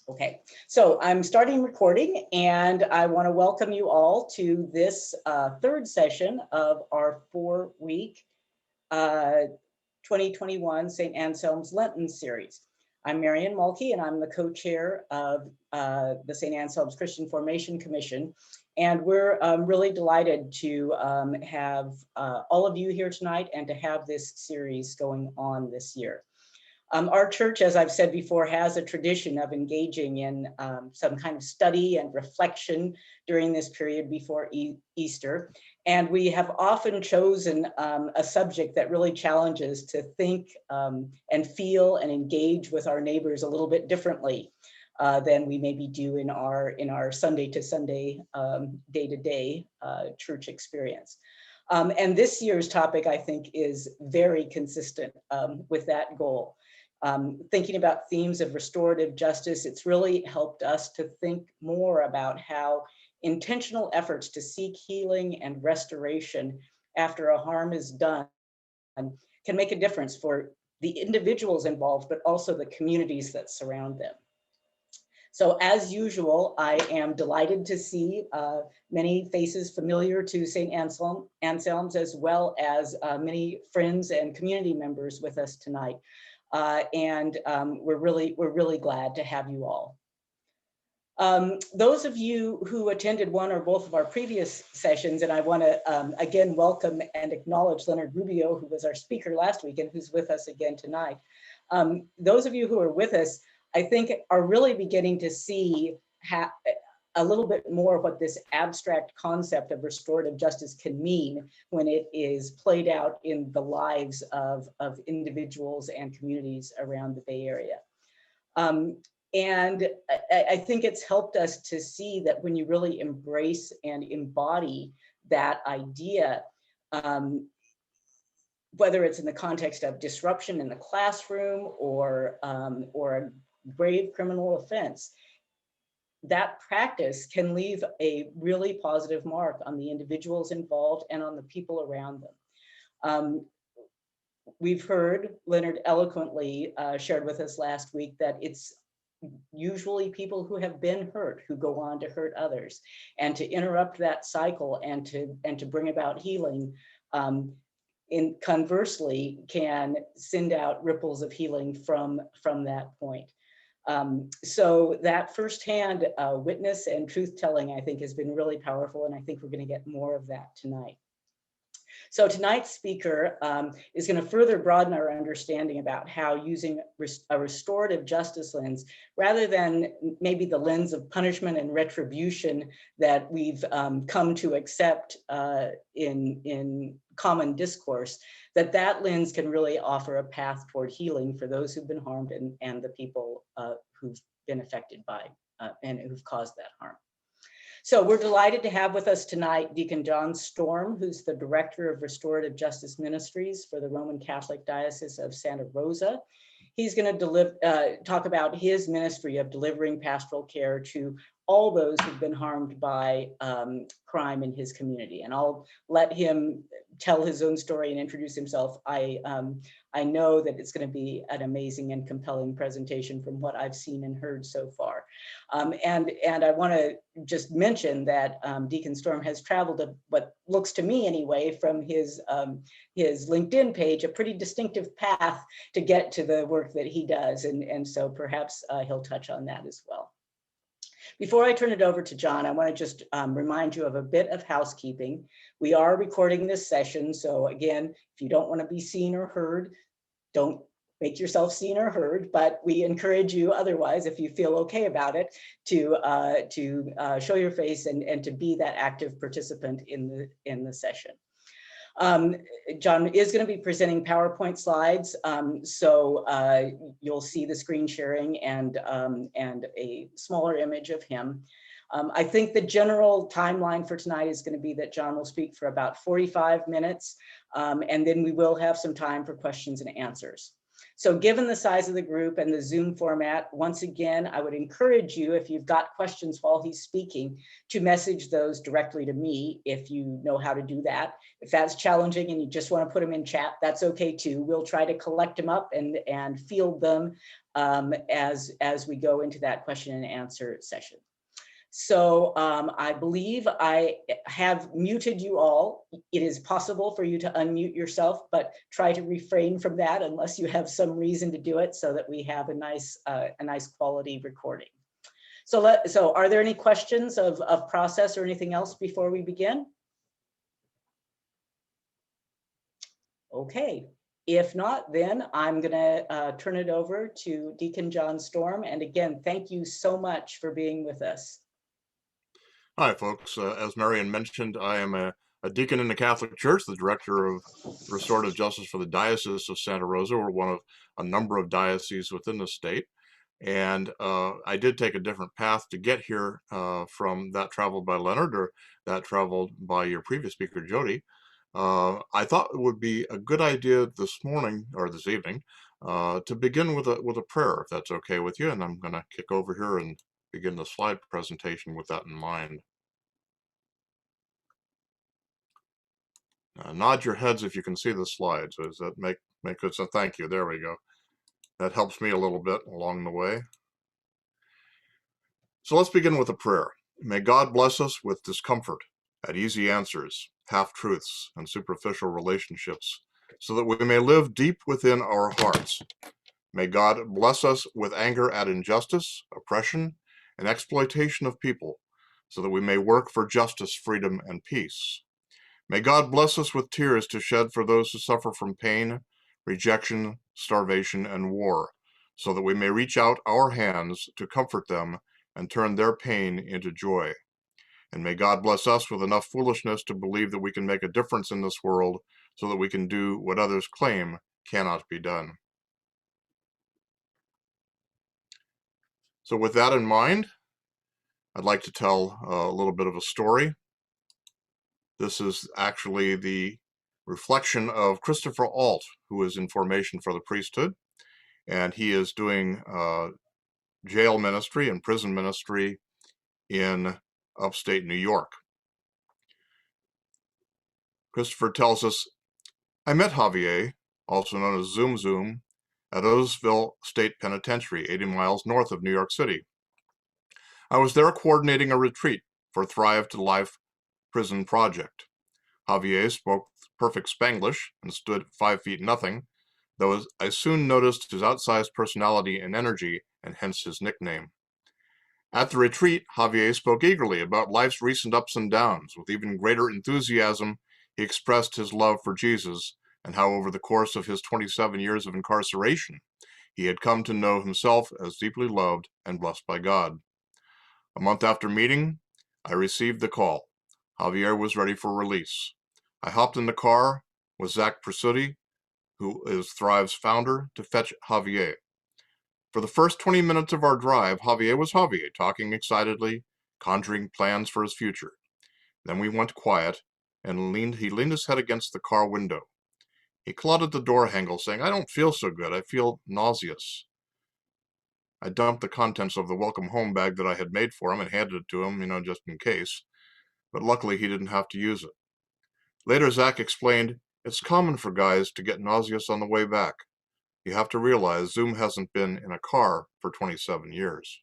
Okay, so I'm starting recording, and I want to welcome you all to this third session of our 4-week 2021 St. Anselm's Lenten series. I'm Marian Mulkey, and I'm the co-chair of the St. Anselm's Christian Formation Commission. And we're really delighted to have all of you here tonight and to have this series going on this year. Our church, as I've said before, has a tradition of engaging in some kind of study and reflection during this period before Easter. And we have often chosen a subject that really challenges to think and feel and engage with our neighbors a little bit differently than we maybe do in our Sunday to Sunday, day-to-day church experience. And this year's topic, I think, is very consistent with that goal. Thinking about themes of restorative justice, it's really helped us to think more about how intentional efforts to seek healing and restoration after a harm is done can make a difference for the individuals involved, but also the communities that surround them. So as usual, I am delighted to see many faces familiar to St. Anselm's, as well as many friends and community members with us tonight. We're really glad to have you all. Those of you who attended one or both of our previous sessions, and I want to again welcome and acknowledge Leonard Rubio, who was our speaker last week and who's with us again tonight. Those of you who are with us, I think, are really beginning to see a little bit more what this abstract concept of restorative justice can mean when it is played out in the lives of individuals and communities around the Bay Area. And I think it's helped us to see that when you really embrace and embody that idea, whether it's in the context of disruption in the classroom or a grave criminal offense, that practice can leave a really positive mark on the individuals involved and on the people around them. We've heard Leonard eloquently shared with us last week that it's usually people who have been hurt who go on to hurt others, and to interrupt that cycle and to bring about healing conversely can send out ripples of healing from that point. So that firsthand witness and truth telling, I think, has been really powerful, and I think we're going to get more of that tonight. So tonight's speaker is going to further broaden our understanding about how using a restorative justice lens, rather than maybe the lens of punishment and retribution that we've come to accept in common discourse, that lens can really offer a path toward healing for those who've been harmed and the people who've been affected by and who've caused that harm. So we're delighted to have with us tonight Deacon John Storm, who's the Director of Restorative Justice Ministries for the Roman Catholic Diocese of Santa Rosa. He's going to talk about his ministry of delivering pastoral care to all those who've been harmed by crime in his community. And I'll let him tell his own story and introduce himself. I know that it's going to be an amazing and compelling presentation from what I've seen and heard so far. And I want to just mention that Deacon Storm has traveled what looks to me anyway from his LinkedIn page, a pretty distinctive path to get to the work that he does. And so perhaps he'll touch on that as well. Before I turn it over to John, I want to just remind you of a bit of housekeeping. We are recording this session, so again, if you don't want to be seen or heard, don't make yourself seen or heard, but we encourage you otherwise, if you feel okay about it, to show your face and to be that active participant in the session. John is going to be presenting PowerPoint slides, so you'll see the screen sharing and a smaller image of him. I think the general timeline for tonight is going to be that John will speak for about 45 minutes, and then we will have some time for questions and answers. So given the size of the group and the Zoom format, once again, I would encourage you, if you've got questions while he's speaking, to message those directly to me if you know how to do that. If that's challenging and you just want to put them in chat, that's okay too. We'll try to collect them up and field them as we go into that question and answer session. So I believe I have muted you all. It is possible for you to unmute yourself, but try to refrain from that unless you have some reason to do it so that we have a nice quality recording. So are there any questions of process or anything else before we begin? Okay. If not, then I'm going to turn it over to Deacon John Storm. And again, thank you so much for being with us. Hi, folks. As Marian mentioned, I am a deacon in the Catholic Church, the director of Restorative Justice for the Diocese of Santa Rosa. We're one of a number of dioceses within the state. And I did take a different path to get here from that traveled by Leonard or that traveled by your previous speaker, Jody. I thought it would be a good idea this morning or this evening to begin with a prayer, if that's okay with you. And I'm going to kick over here and begin the slide presentation with that in mind. Nod your heads if you can see the slides. Does that make it so? Thank you. There we go. That helps me a little bit along the way. So let's begin with a prayer. May God bless us with discomfort at easy answers, half-truths, and superficial relationships, so that we may live deep within our hearts. May God bless us with anger at injustice, oppression, and exploitation of people, so that we may work for justice, freedom, and peace. May God bless us with tears to shed for those who suffer from pain, rejection, starvation, and war, so that we may reach out our hands to comfort them and turn their pain into joy. And may God bless us with enough foolishness to believe that we can make a difference in this world so that we can do what others claim cannot be done. So with that in mind, I'd like to tell a little bit of a story. This is actually the reflection of Christopher Alt, who is in formation for the priesthood, and he is doing jail ministry and prison ministry in upstate New York. Christopher tells us, I met Javier, also known as Zoom Zoom, at Roseville State Penitentiary, 80 miles north of New York City. I was there coordinating a retreat for Thrive to Life prison project. Javier spoke perfect Spanglish and stood 5 feet nothing, though I soon noticed his outsized personality and energy, and hence his nickname. At the retreat, Javier spoke eagerly about life's recent ups and downs. With even greater enthusiasm, he expressed his love for Jesus and how over the course of his 27 years of incarceration, he had come to know himself as deeply loved and blessed by God. A month after meeting, I received the call. Javier was ready for release. I hopped in the car with Zach Presutti, who is Thrive's founder, to fetch Javier. For the first 20 minutes of our drive, Javier was Javier, talking excitedly, conjuring plans for his future. Then we went quiet, and he leaned his head against the car window. He clawed at the door handle, saying, I don't feel so good. I feel nauseous. I dumped the contents of the welcome home bag that I had made for him and handed it to him, just in case. But luckily, he didn't have to use it. Later, Zach explained, it's common for guys to get nauseous on the way back. You have to realize Zoom hasn't been in a car for 27 years.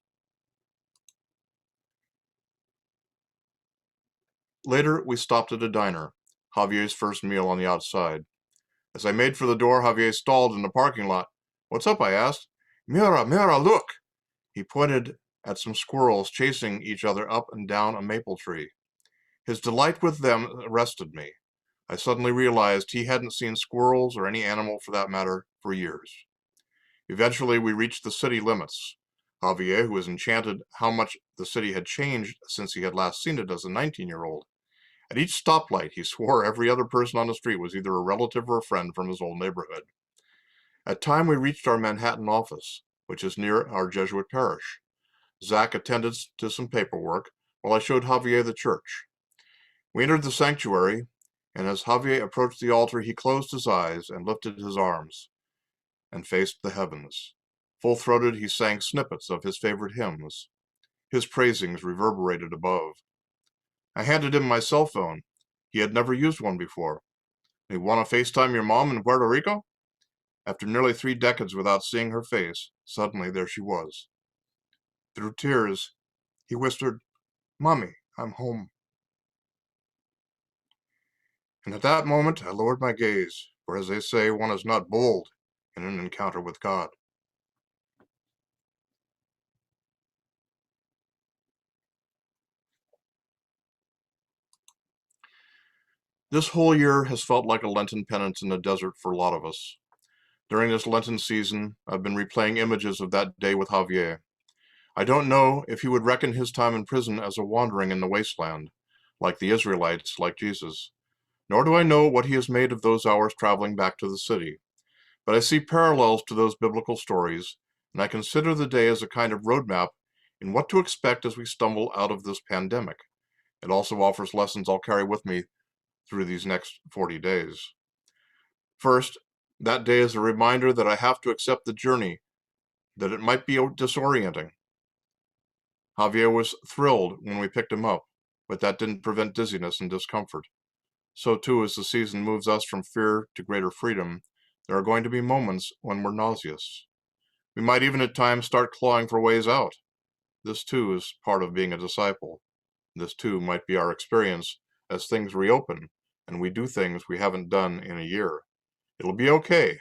Later, we stopped at a diner, Javier's first meal on the outside. As I made for the door, Javier stalled in the parking lot. What's up? I asked. Mira, look! He pointed at some squirrels chasing each other up and down a maple tree. His delight with them arrested me. I suddenly realized he hadn't seen squirrels, or any animal for that matter, for years. Eventually, we reached the city limits. Javier, who was enchanted how much the city had changed since he had last seen it as a 19-year-old. At each stoplight, he swore every other person on the street was either a relative or a friend from his old neighborhood. At time, we reached our Manhattan office, which is near our Jesuit parish. Zach attended to some paperwork while I showed Javier the church. We entered the sanctuary, and as Javier approached the altar, he closed his eyes and lifted his arms. and faced the heavens. Full-throated, he sang snippets of his favorite hymns. His praisings reverberated above. I handed him my cell phone. He had never used one before. "You want to FaceTime your mom in Puerto Rico?" After nearly 3 decades without seeing her face, suddenly there she was. Through tears, he whispered, "Mommy, I'm home." And at that moment, I lowered my gaze, for as they say, one is not bold in an encounter with God. This whole year has felt like a Lenten penance in the desert for a lot of us. During this Lenten season, I've been replaying images of that day with Javier. I don't know if he would reckon his time in prison as a wandering in the wasteland, like the Israelites, like Jesus. Nor do I know what he has made of those hours traveling back to the city. But I see parallels to those biblical stories, and I consider the day as a kind of roadmap in what to expect as we stumble out of this pandemic. It also offers lessons I'll carry with me through these next 40 days. First, that day is a reminder that I have to accept the journey, that it might be disorienting. Javier was thrilled when we picked him up, but that didn't prevent dizziness and discomfort. So too, as the season moves us from fear to greater freedom, there are going to be moments when we're nauseous. We might even at times start clawing for ways out. This too is part of being a disciple. This too might be our experience as things reopen and we do things we haven't done in a year. It'll be okay.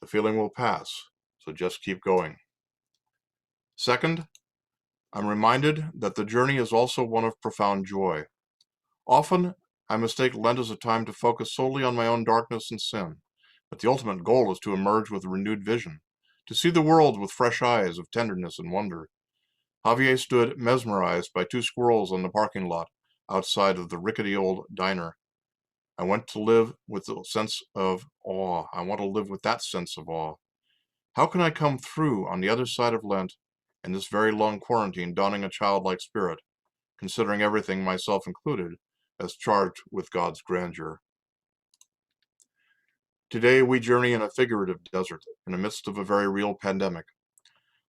The feeling will pass. So just keep going. Second, I'm reminded that the journey is also one of profound joy. Often, I mistake Lent as a time to focus solely on my own darkness and sin, but the ultimate goal is to emerge with a renewed vision, to see the world with fresh eyes of tenderness and wonder. Javier stood mesmerized by 2 squirrels on the parking lot outside of the rickety old diner. I want to live with the sense of awe. I want to live with that sense of awe. How can I come through on the other side of Lent and this very long quarantine donning a childlike spirit, considering everything, myself included, as charged with God's grandeur? Today we journey in a figurative desert in the midst of a very real pandemic.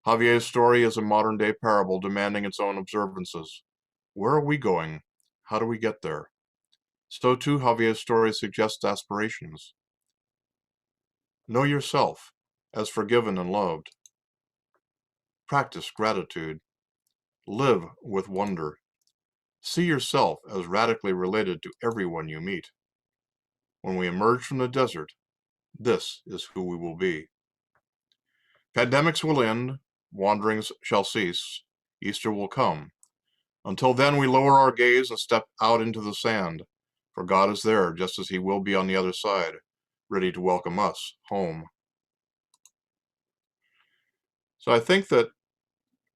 Javier's story is a modern-day parable demanding its own observances. Where are we going? How do we get there? So too, Javier's story suggests aspirations. Know yourself as forgiven and loved. Practice gratitude. Live with wonder. See yourself as radically related to everyone you meet. When we emerge from the desert, this is who we will be. Pandemics will end, wanderings shall cease, Easter will come. Until then, we lower our gaze and step out into the sand, for God is there just as he will be on the other side, ready to welcome us home. So I think that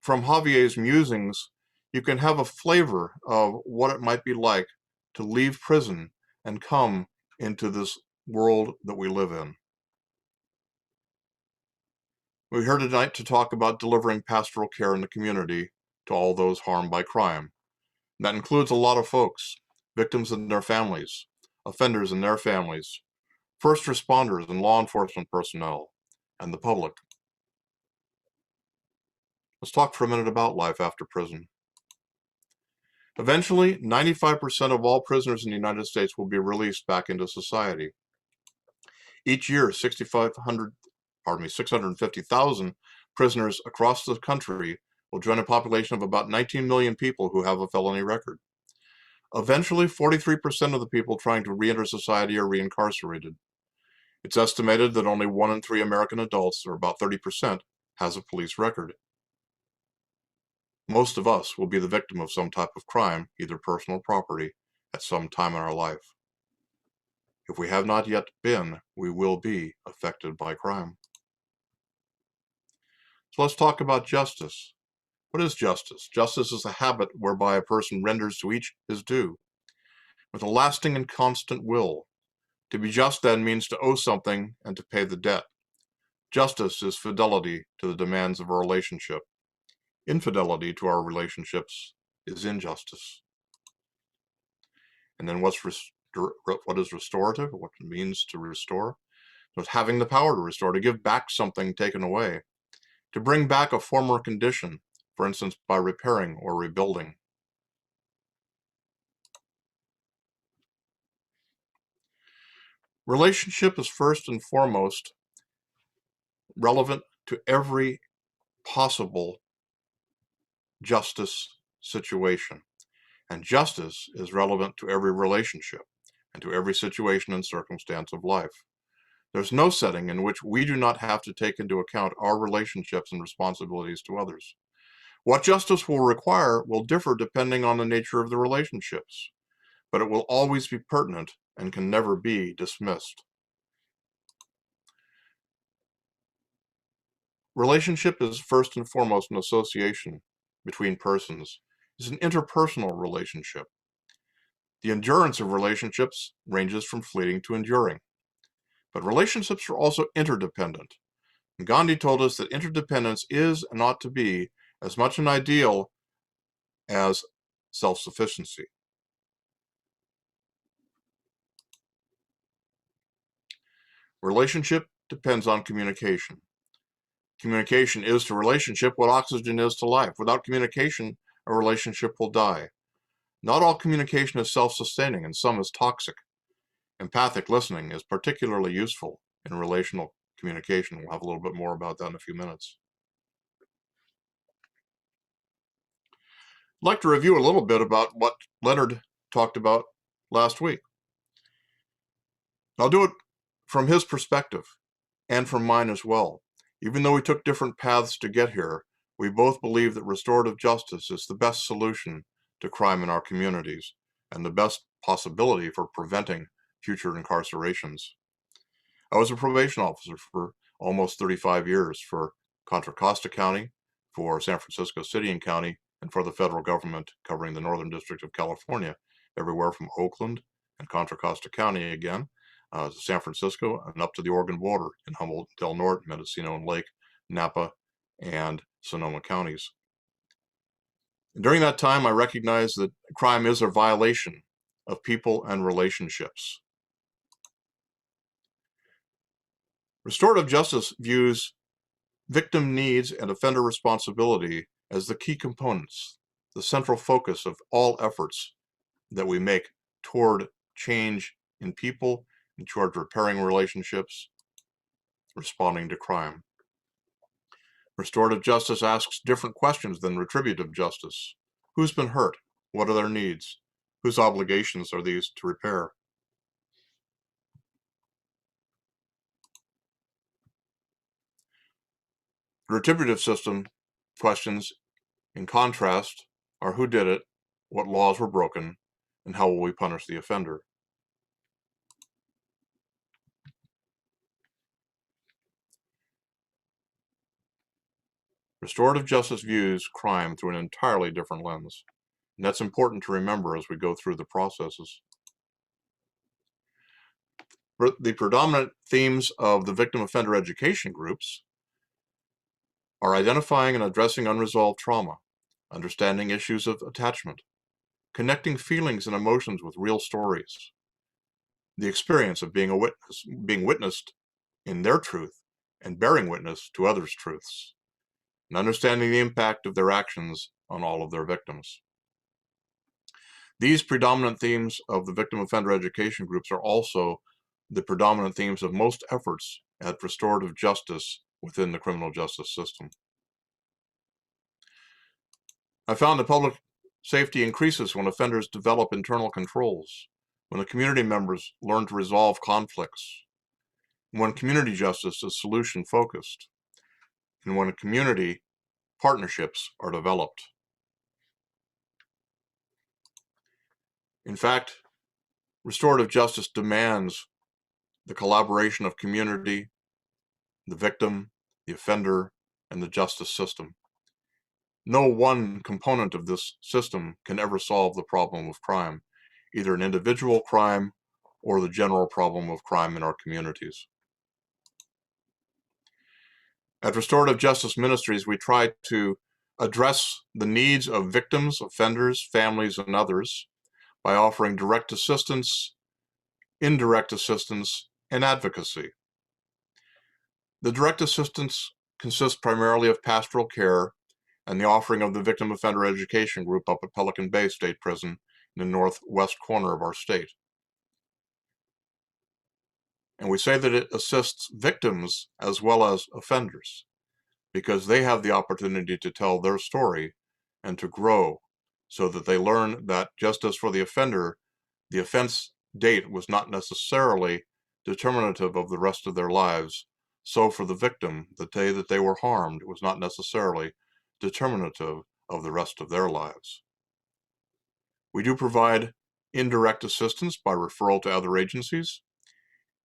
from Javier's musings, you can have a flavor of what it might be like to leave prison and come into this world that we live in. We're here tonight to talk about delivering pastoral care in the community to all those harmed by crime. That includes a lot of folks, victims and their families, offenders and their families, first responders and law enforcement personnel, and the public. Let's talk for a minute about life after prison. Eventually, 95% of all prisoners in the United States will be released back into society. Each year, 650,000 prisoners across the country will join a population of about 19 million people who have a felony record. Eventually, 43% of the people trying to re-enter society are reincarcerated. It's estimated that only 1 in 3 American adults, or about 30%, has a police record. Most of us will be the victim of some type of crime, either personal or property, at some time in our life. If we have not yet been, we will be affected by crime. So let's talk about justice. What is justice? Justice is a habit whereby a person renders to each his due, with a lasting and constant will. To be just then means to owe something and to pay the debt. Justice is fidelity to the demands of a relationship. Infidelity to our relationships is injustice. And then what is restorative? What it means to restore? So it's having the power to restore, to give back something taken away, to bring back a former condition, for instance, by repairing or rebuilding. Relationship is first and foremost relevant to every possible justice situation. And justice is relevant to every relationship and to every situation and circumstance of life. There's no setting in which we do not have to take into account our relationships and responsibilities to others. What justice will require will differ depending on the nature of the relationships, but it will always be pertinent and can never be dismissed. Relationship is first and foremost an association between persons. It's an interpersonal relationship. The endurance of relationships ranges from fleeting to enduring. But relationships are also interdependent. And Gandhi told us that interdependence is and ought to be as much an ideal as self-sufficiency. Relationship depends on communication. Communication is to relationship what oxygen is to life. Without communication, a relationship will die. Not all communication is self-sustaining, and some is toxic. Empathic listening is particularly useful in relational communication. We'll have a little bit more about that in a few minutes. I'd like to review a little bit about what Leonard talked about last week. I'll do it from his perspective and from mine as well. Even though we took different paths to get here, we both believe that restorative justice is the best solution to crime in our communities and the best possibility for preventing future incarcerations. I was a probation officer for almost 35 years for Contra Costa County, for San Francisco City and County, and for the federal government covering the Northern District of California, everywhere from Oakland and Contra Costa County again, to San Francisco and up to the Oregon border in Humboldt, Del Norte, Mendocino and Lake, Napa, and Sonoma counties. During that time, I recognized that crime is a violation of people and relationships. Restorative justice views victim needs and offender responsibility as the key components, the central focus of all efforts that we make toward change in people and toward repairing relationships, responding to crime. Restorative justice asks different questions than retributive justice. Who's been hurt? What are their needs? Whose obligations are these to repair? The retributive system questions, in contrast, are who did it, what laws were broken, and how will we punish the offender? Restorative justice views crime through an entirely different lens, and that's important to remember as we go through the processes. The predominant themes of the victim offender education groups are identifying and addressing unresolved trauma, understanding issues of attachment, connecting feelings and emotions with real stories, the experience of being witnessed in their truth and bearing witness to others' truths, and understanding the impact of their actions on all of their victims. These predominant themes of the victim offender education groups are also the predominant themes of most efforts at restorative justice within the criminal justice system. I found that public safety increases when offenders develop internal controls, when the community members learn to resolve conflicts, when community justice is solution focused, and when community partnerships are developed. In fact, restorative justice demands the collaboration of community, the victim, the offender, and the justice system. No one component of this system can ever solve the problem of crime, either an individual crime or the general problem of crime in our communities. At Restorative Justice Ministries, we try to address the needs of victims, offenders, families, and others by offering direct assistance, indirect assistance, and advocacy. The direct assistance consists primarily of pastoral care and the offering of the Victim Offender Education Group up at Pelican Bay State Prison in the northwest corner of our state. And we say that it assists victims as well as offenders, because they have the opportunity to tell their story and to grow, so that they learn that just as for the offender, the offense date was not necessarily determinative of the rest of their lives, so for the victim, the day that they were harmed was not necessarily determinative of the rest of their lives. We do provide indirect assistance by referral to other agencies,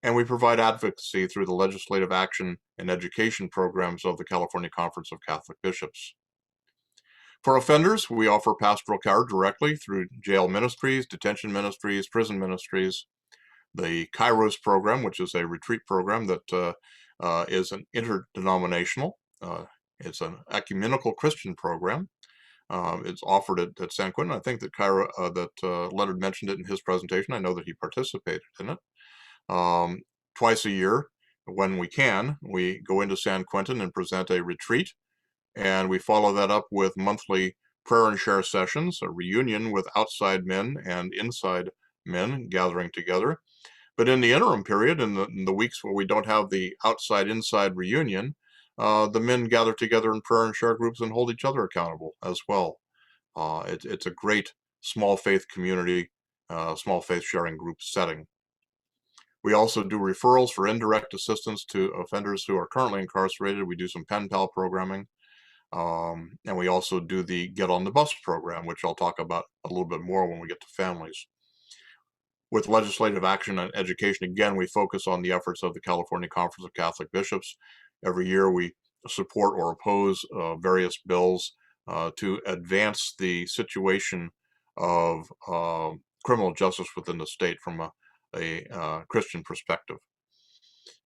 and we provide advocacy through the legislative action and education programs of the California Conference of Catholic Bishops. For offenders, we offer pastoral care directly through jail ministries, detention ministries, prison ministries. The Kairos program, which is a retreat program that is an interdenominational, it's an ecumenical Christian program. It's offered at San Quentin. I think that Leonard mentioned it in his presentation. I know that he participated in it. Twice a year, when we can, we go into San Quentin and present a retreat, and we follow that up with monthly prayer and share sessions, a reunion with outside men and inside men gathering together. But in the interim period, in the weeks where we don't have the outside-inside reunion, the men gather together in prayer and share groups and hold each other accountable as well. It's a great small faith community, small faith sharing group setting. We also do referrals for indirect assistance to offenders who are currently incarcerated. We do some pen pal programming. And we also do the Get on the Bus program, which I'll talk about a little bit more when we get to families. With legislative action and education, again, we focus on the efforts of the California Conference of Catholic Bishops. Every year we support or oppose various bills to advance the situation of criminal justice within the state from a Christian perspective.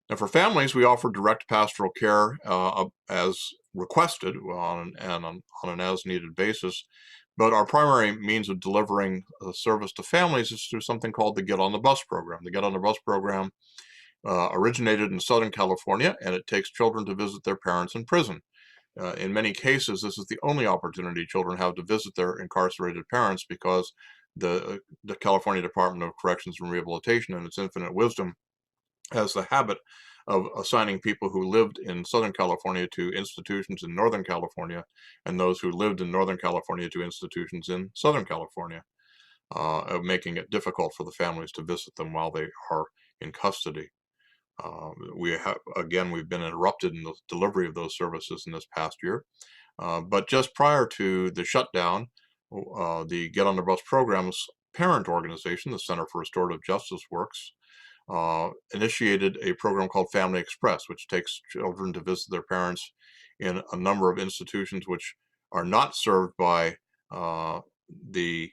And for families, we offer direct pastoral care as requested on an as-needed basis. But our primary means of delivering service to families is through something called the Get on the Bus program. The Get on the Bus program originated in Southern California, and it takes children to visit their parents in prison. In many cases, this is the only opportunity children have to visit their incarcerated parents, because the California Department of Corrections and Rehabilitation, in its infinite wisdom, has the habit of assigning people who lived in Southern California to institutions in Northern California, and those who lived in Northern California to institutions in Southern California, making it difficult for the families to visit them while they are in custody. We've been interrupted in the delivery of those services in this past year. But just prior to the shutdown, the Get on the Bus program's parent organization, the Center for Restorative Justice Works, initiated a program called Family Express, which takes children to visit their parents in a number of institutions which are not served by the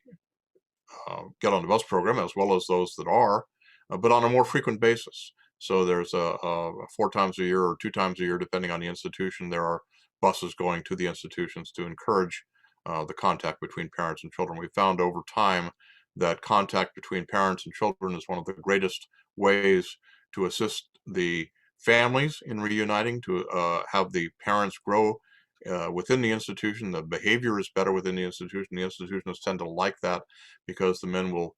Get on the Bus program, as well as those that are, but on a more frequent basis. So there's 4 times a year or 2 times a year, depending on the institution, there are buses going to the institutions to encourage the contact between parents and children. We found over time that contact between parents and children is one of the greatest ways to assist the families in reuniting, to have the parents grow within the institution. The behavior is better within the institution. The institutions tend to like that, because the men will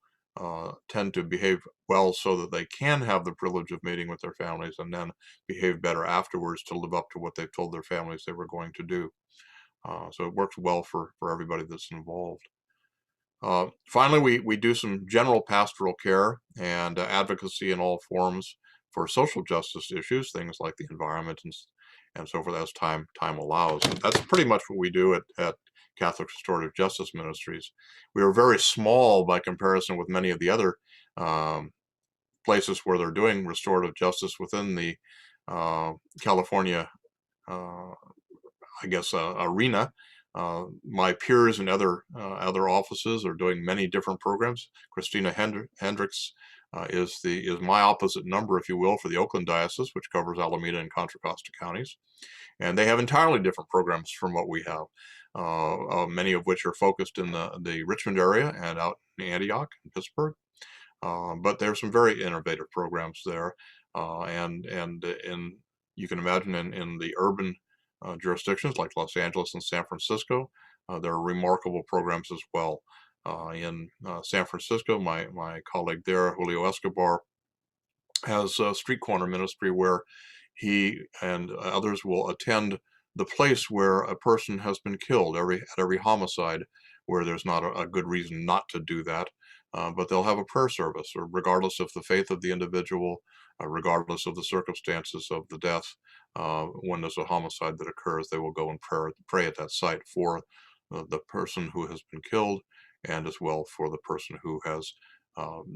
tend to behave well so that they can have the privilege of meeting with their families, and then behave better afterwards to live up to what they've told their families they were going to do. So it works well for everybody that's involved. Finally, we do some general pastoral care and advocacy in all forms for social justice issues, things like the environment and so forth, as time allows. And that's pretty much what we do at Catholic Restorative Justice Ministries. We are very small by comparison with many of the other places where they're doing restorative justice within the California arena. My peers in other offices are doing many different programs. Christina Hendricks is my opposite number, if you will, for the Oakland Diocese, which covers Alameda and Contra Costa counties, and they have entirely different programs from what we have. Many of which are focused in the Richmond area and out in Antioch and Pittsburgh. But there are some very innovative programs there, and in you can imagine in the urban jurisdictions like Los Angeles and San Francisco, there are remarkable programs as well. In San Francisco, my colleague there, Julio Escobar, has a street corner ministry where he and others will attend the place where a person has been killed at every homicide where there's not a good reason not to do that. But they'll have a prayer service, or regardless of the faith of the individual, regardless of the circumstances of the death, when there's a homicide that occurs, they will go and pray at that site for the person who has been killed, and as well for the person who has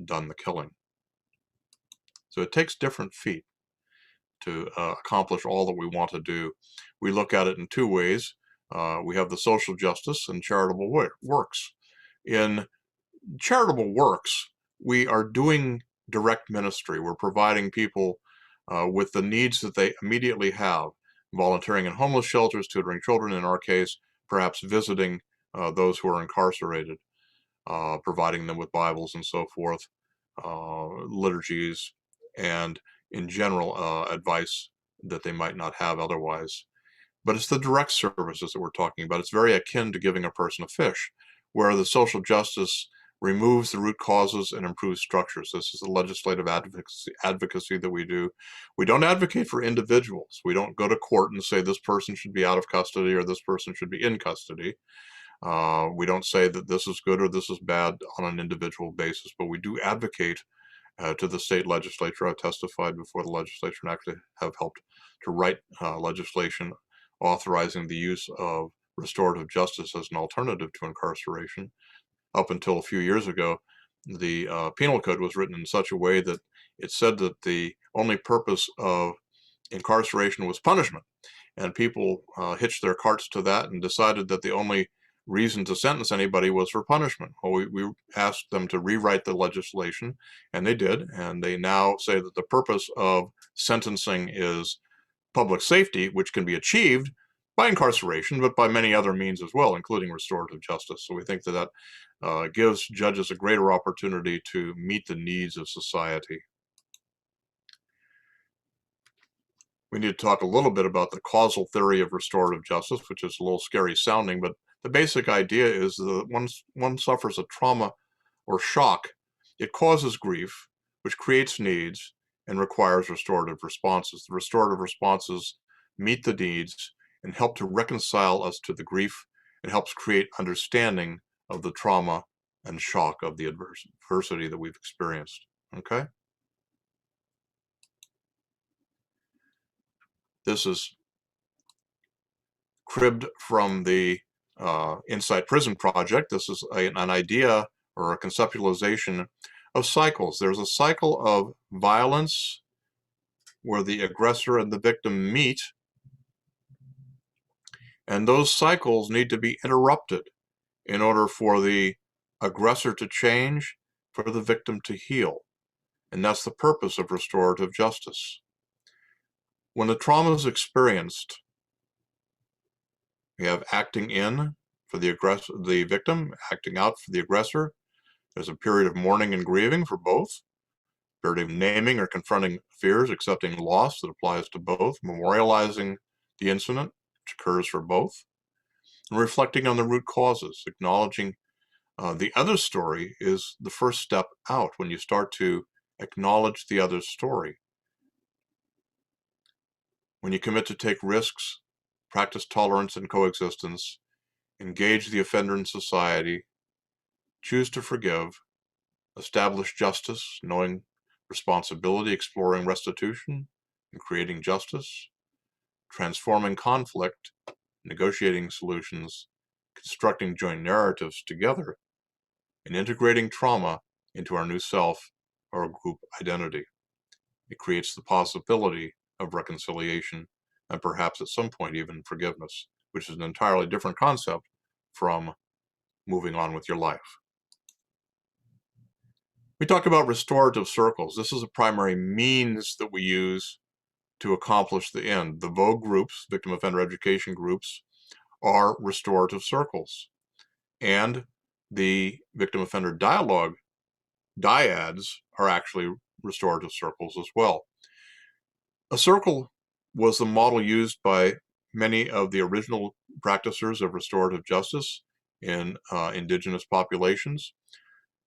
done the killing. So it takes different feet to accomplish all that we want to do. We look at it in two ways. We have the social justice and charitable works. In charitable works, we are doing direct ministry. We're providing people with the needs that they immediately have, volunteering in homeless shelters, tutoring children, in our case, perhaps visiting those who are incarcerated, providing them with Bibles and so forth, liturgies, and in general advice that they might not have otherwise. But it's the direct services that we're talking about. It's very akin to giving a person a fish, where the social justice removes the root causes and improves structures. This is the legislative advocacy that we do. We don't advocate for individuals. We don't go to court and say this person should be out of custody or this person should be in custody. We don't say that this is good or this is bad on an individual basis, but we do advocate to the state legislature. I've testified before the legislature and actually have helped to write legislation authorizing the use of restorative justice as an alternative to incarceration. Up until a few years ago, the penal code was written in such a way that it said that the only purpose of incarceration was punishment, and people hitched their carts to that and decided that the only reason to sentence anybody was for punishment. Well, we asked them to rewrite the legislation, and they did, and they now say that the purpose of sentencing is public safety, which can be achieved by incarceration, but by many other means as well, including restorative justice. So we think that gives judges a greater opportunity to meet the needs of society. We need to talk a little bit about the causal theory of restorative justice, which is a little scary sounding, but the basic idea is that once one suffers a trauma or shock, it causes grief, which creates needs and requires restorative responses. The restorative responses meet the needs and help to reconcile us to the grief, and helps create understanding of the trauma and shock of the adversity that we've experienced. Okay? This is cribbed from the Inside Prison Project. This is an idea or a conceptualization of cycles. There's a cycle of violence where the aggressor and the victim meet, and those cycles need to be interrupted in order for the aggressor to change, for the victim to heal. And that's the purpose of restorative justice. When the trauma is experienced, we have acting in for the victim, acting out for the aggressor. There's a period of mourning and grieving for both, a period of naming or confronting fears, accepting loss that applies to both, memorializing the incident, which occurs for both, and reflecting on the root causes. Acknowledging the other story is the first step out when you start to acknowledge the other's story. When you commit to take risks, practice tolerance and coexistence, engage the offender in society, choose to forgive, establish justice, knowing responsibility, exploring restitution, and creating justice, transforming conflict, negotiating solutions, constructing joint narratives together, and integrating trauma into our new self or group identity. It creates the possibility of reconciliation and perhaps at some point even forgiveness, which is an entirely different concept from moving on with your life. We talk about restorative circles. This is a primary means that we use to accomplish the end. The VOG groups, victim offender education groups, are restorative circles. And the victim offender dialogue dyads are actually restorative circles as well. A circle was the model used by many of the original practitioners of restorative justice in indigenous populations.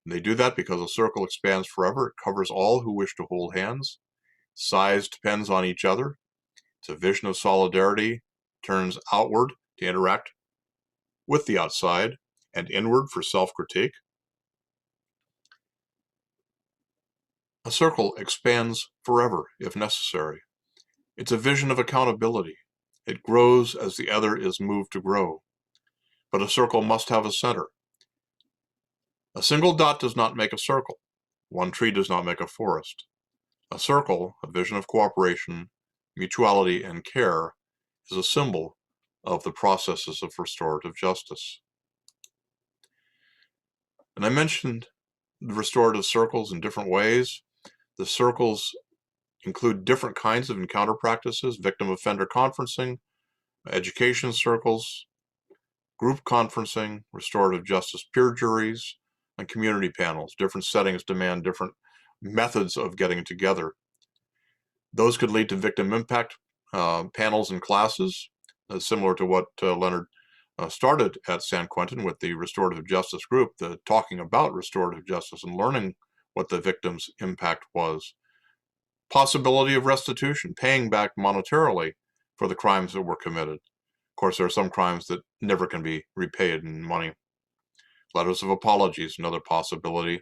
And they do that because a circle expands forever. It covers all who wish to hold hands. Size depends on each other. It's a vision of solidarity, turns outward to interact with the outside and inward for self-critique. A circle expands forever if necessary. It's a vision of accountability. It grows as the other is moved to grow. But a circle must have a center. A single dot does not make a circle. One tree does not make a forest. A circle, a vision of cooperation, mutuality, and care, is a symbol of the processes of restorative justice. And I mentioned the restorative circles in different ways. The circles include different kinds of encounter practices: victim offender conferencing, education circles, group conferencing, restorative justice peer juries, and community panels. Different settings demand different methods of getting together. Those could lead to victim impact panels and classes, similar to what Leonard started at San Quentin with the restorative justice group, talking about restorative justice and learning what the victim's impact was. Possibility of restitution, paying back monetarily for the crimes that were committed. Of course, there are some crimes that never can be repaid in money. Letters of apologies, another possibility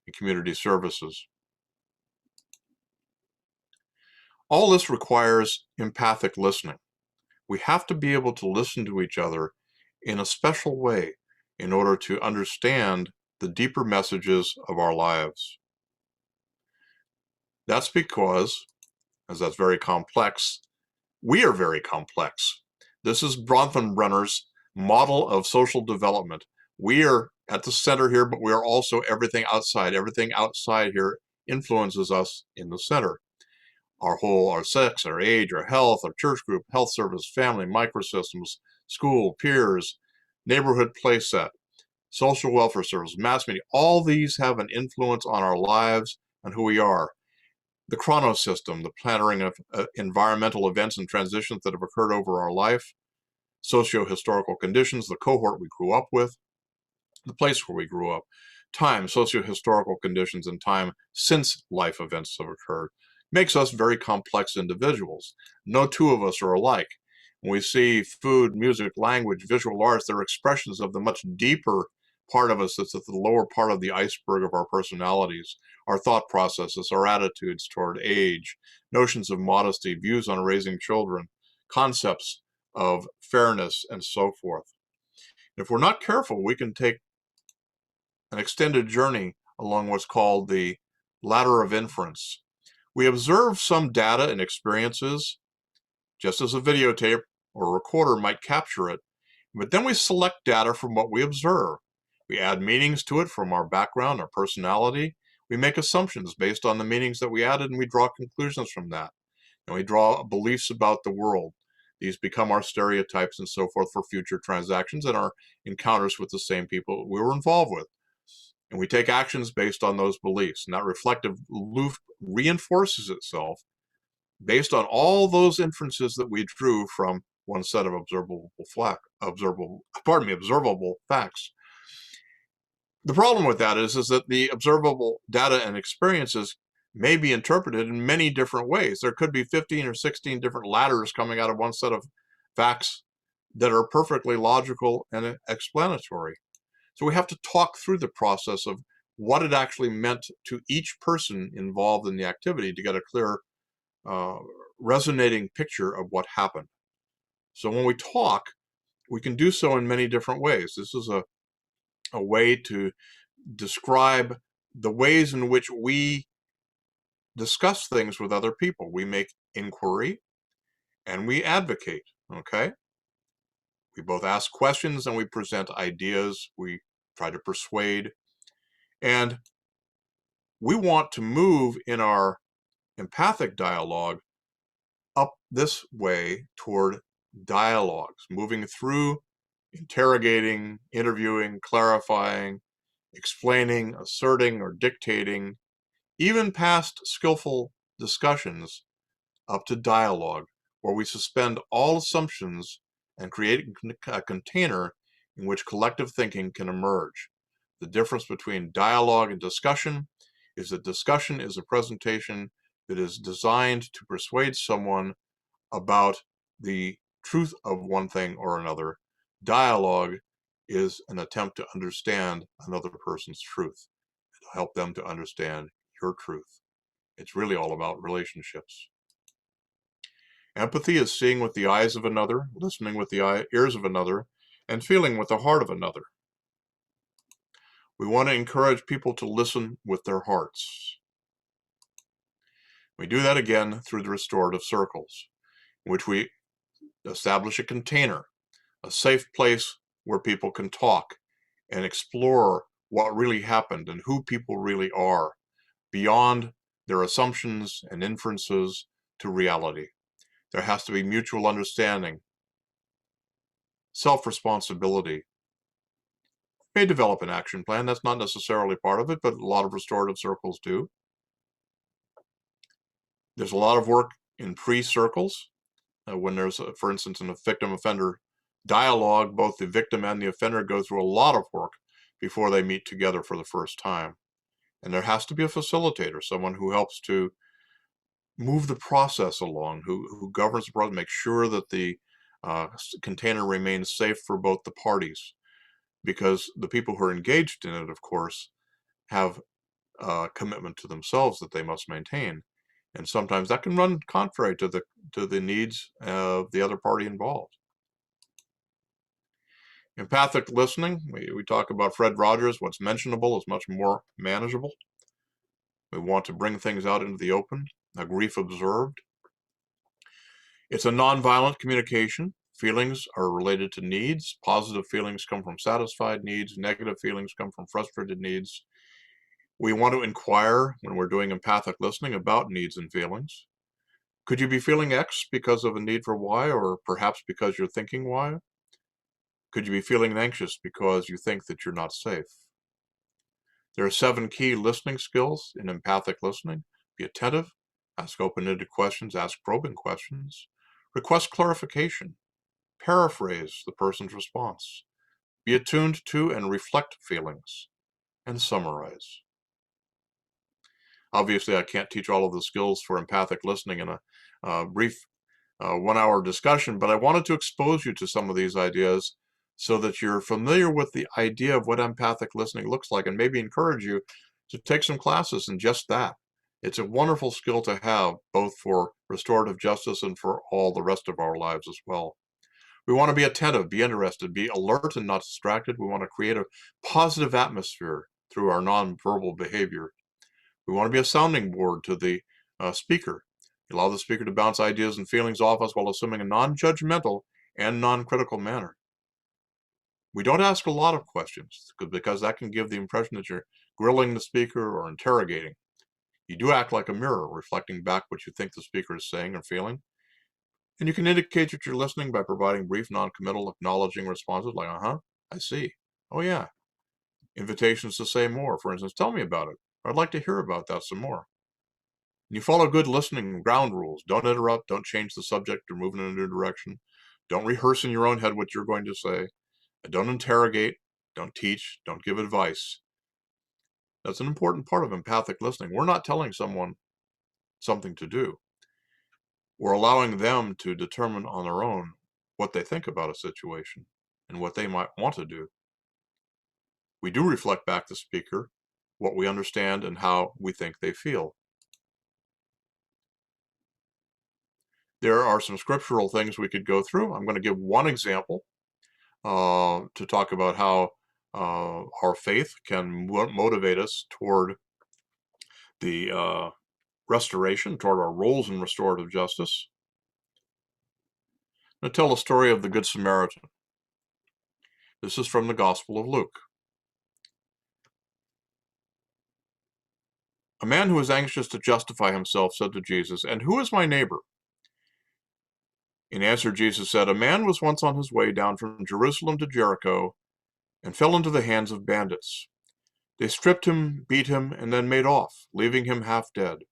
in community services. All this requires empathic listening. We have to be able to listen to each other in a special way in order to understand the deeper messages of our lives. That's because, as that's very complex, we are very complex. This is Bronfenbrenner's model of social development. We are at the center here, but we are also everything outside. Everything outside here influences us in the center. Our sex, our age, our health, our church group, health service, family, microsystems, school, peers, neighborhood playset, social welfare service, mass media, all these have an influence on our lives and who we are. The chronos system, the plannering of environmental events and transitions that have occurred over our life, socio-historical conditions, the cohort we grew up with, the place where we grew up, time, socio-historical conditions, and time since life events have occurred, makes us very complex individuals. No two of us are alike. When we see food, music, language, visual arts, they're expressions of the much deeper part of us that's at the lower part of the iceberg of our personalities, our thought processes, our attitudes toward age, notions of modesty, views on raising children, concepts of fairness, and so forth. If we're not careful, we can take an extended journey along what's called the ladder of inference. We observe some data and experiences, just as a videotape or a recorder might capture it, but then we select data from what we observe. We add meanings to it from our background, our personality. We make assumptions based on the meanings that we added, and we draw conclusions from that. And we draw beliefs about the world. These become our stereotypes and so forth for future transactions and our encounters with the same people we were involved with. And we take actions based on those beliefs. And that reflective loop reinforces itself based on all those inferences that we drew from one set of observable facts. The problem with that is that the observable data and experiences may be interpreted in many different ways. There could be 15 or 16 different ladders coming out of one set of facts that are perfectly logical and explanatory. So we have to talk through the process of what it actually meant to each person involved in the activity to get a clear, resonating picture of what happened. So when we talk, we can do so in many different ways. This is a way to describe the ways in which we discuss things with other people. We make inquiry and we advocate, okay? We both ask questions and we present ideas. We try to persuade. And we want to move in our empathic dialogue up this way toward dialogues, moving through interrogating, interviewing, clarifying, explaining, asserting, or dictating, even past skillful discussions up to dialogue, where we suspend all assumptions and create a container in which collective thinking can emerge. The difference between dialogue and discussion is that discussion is a presentation that is designed to persuade someone about the truth of one thing or another. Dialogue is an attempt to understand another person's truth, to help them to understand your truth. It's really all about relationships. Empathy is seeing with the eyes of another, listening with the ears of another, and feeling with the heart of another. We want to encourage people to listen with their hearts. We do that again through the restorative circles, in which we establish a container, a safe place where people can talk and explore what really happened and who people really are, beyond their assumptions and inferences to reality. There has to be mutual understanding, self-responsibility. May develop an action plan. That's not necessarily part of it, but a lot of restorative circles do. There's a lot of work in pre-circles. When there's, for instance, a victim-offender dialogue, both the victim and the offender go through a lot of work before they meet together for the first time. And there has to be a facilitator, someone who helps to move the process along, who governs the process, make sure that the container remains safe for both the parties. Because the people who are engaged in it, of course, have a commitment to themselves that they must maintain. And sometimes that can run contrary to the needs of the other party involved. Empathic listening, we talk about Fred Rogers, what's mentionable is much more manageable. We want to bring things out into the open, a grief observed. It's a nonviolent communication. Feelings are related to needs. Positive feelings come from satisfied needs. Negative feelings come from frustrated needs. We want to inquire when we're doing empathic listening about needs and feelings. Could you be feeling X because of a need for Y, or perhaps because you're thinking Y? Could you be feeling anxious because you think that you're not safe? There are 7 key listening skills in empathic listening. Be attentive, ask open-ended questions, ask probing questions, request clarification, paraphrase the person's response, be attuned to and reflect feelings, and summarize. Obviously, I can't teach all of the skills for empathic listening in a brief 1-hour discussion, but I wanted to expose you to some of these ideas so that you're familiar with the idea of what empathic listening looks like, and maybe encourage you to take some classes in just that. It's a wonderful skill to have, both for restorative justice and for all the rest of our lives as well. We want to be attentive, be interested, be alert and not distracted. We want to create a positive atmosphere through our nonverbal behavior. We want to be a sounding board to the speaker. Allow the speaker to bounce ideas and feelings off us while assuming a non-judgmental and non-critical manner. We don't ask a lot of questions because that can give the impression that you're grilling the speaker or interrogating. You do act like a mirror, reflecting back what you think the speaker is saying or feeling. And you can indicate that you're listening by providing brief, non-committal, acknowledging responses like, uh-huh, I see. Oh, yeah. Invitations to say more. For instance, tell me about it. Or I'd like to hear about that some more. And you follow good listening ground rules. Don't interrupt. Don't change the subject or move in a new direction. Don't rehearse in your own head what you're going to say. And don't interrogate. Don't teach. Don't give advice. That's an important part of empathic listening. We're not telling someone something to do. We're allowing them to determine on their own what they think about a situation and what they might want to do. We do reflect back the speaker what we understand and how we think they feel. There are some scriptural things we could go through. I'm going to give one example to talk about how our faith can motivate us toward the restoration, toward our roles in restorative justice. I'm going to tell the story of the Good Samaritan. This is from the Gospel of Luke. A man who was anxious to justify himself said to Jesus, "And who is my neighbor?" In answer, Jesus said, "A man was once on his way down from Jerusalem to Jericho and fell into the hands of bandits. They stripped him, beat him, and then made off, leaving him half dead.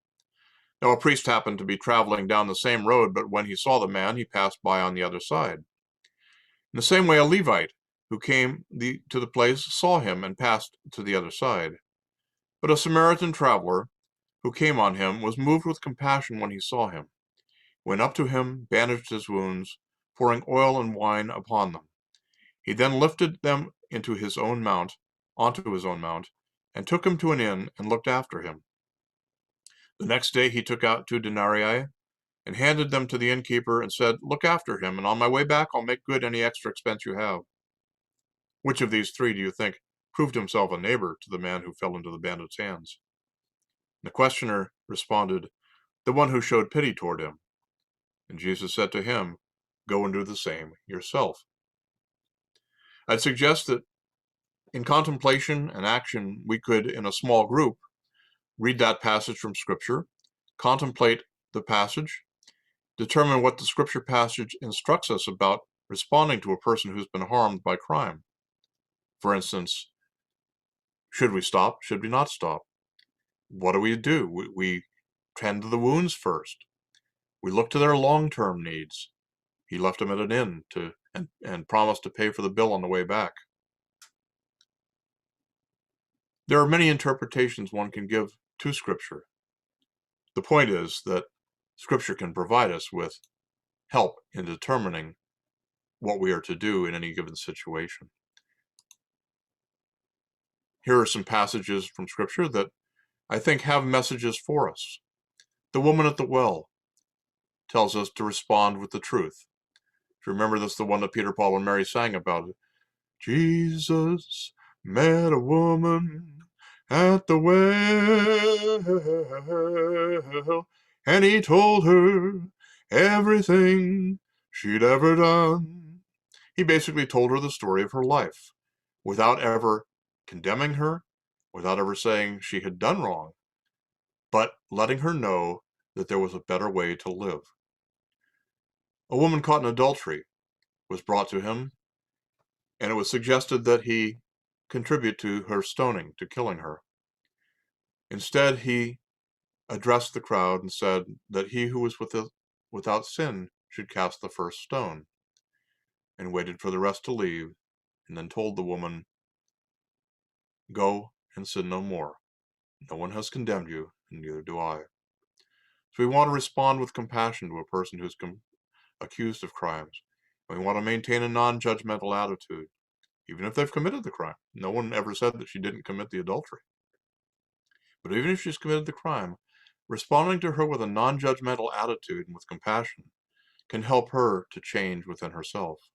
Now a priest happened to be traveling down the same road, but when he saw the man, he passed by on the other side. In the same way, a Levite who came to the place saw him and passed to the other side. But a Samaritan traveler who came on him was moved with compassion when he saw him, went up to him, bandaged his wounds, pouring oil and wine upon them. He then lifted them onto his own mount, and took him to an inn and looked after him. The next day he took out 2 denarii and handed them to the innkeeper and said, "Look after him, and on my way back I'll make good any extra expense you have." Which of these 3 do you think proved himself a neighbor to the man who fell into the bandit's hands? The questioner responded, "The one who showed pity toward him." And Jesus said to him, "Go and do the same yourself." I'd suggest that in contemplation and action, we could, in a small group, read that passage from Scripture, contemplate the passage, determine what the Scripture passage instructs us about responding to a person who's been harmed by crime. For instance, should we stop? Should we not stop? What do? We tend to the wounds first. We look to their long-term needs. He left him at an inn and promised to pay for the bill on the way back. There are many interpretations one can give to Scripture. The point is that Scripture can provide us with help in determining what we are to do in any given situation. Here are some passages from Scripture that I think have messages for us. The woman at the well tells us to respond with the truth. If you remember, this is the one that Peter, Paul, and Mary sang about. Jesus met a woman at the well, and he told her everything she'd ever done. He basically told her the story of her life without ever condemning her, without ever saying she had done wrong, but letting her know that there was a better way to live. A woman caught in adultery was brought to him, and it was suggested that he contribute to her stoning, to killing her. Instead, he addressed the crowd and said that he who was without sin should cast the first stone, and waited for the rest to leave, and then told the woman, "Go and sin no more. No one has condemned you, and neither do I." So we want to respond with compassion to a person who's accused of crimes. We want to maintain a non-judgmental attitude, even if they've committed the crime. No one ever said that she didn't commit the adultery. But even if she's committed the crime, responding to her with a non-judgmental attitude and with compassion can help her to change within herself.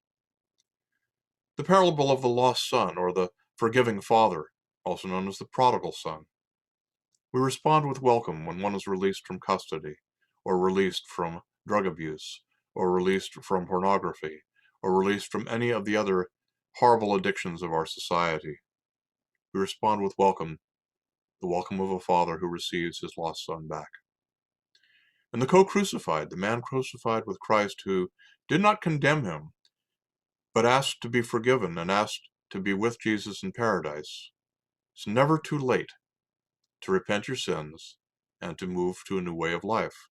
The parable of the lost son, or the forgiving father, also known as the prodigal son. We respond with welcome when one is released from custody, or released from drug abuse, or released from pornography, or released from any of the other horrible addictions of our society. We respond with welcome, the welcome of a father who receives his lost son back. And the co-crucified, the man crucified with Christ who did not condemn him, but asked to be forgiven and asked to be with Jesus in paradise. It's never too late to repent your sins and to move to a new way of life.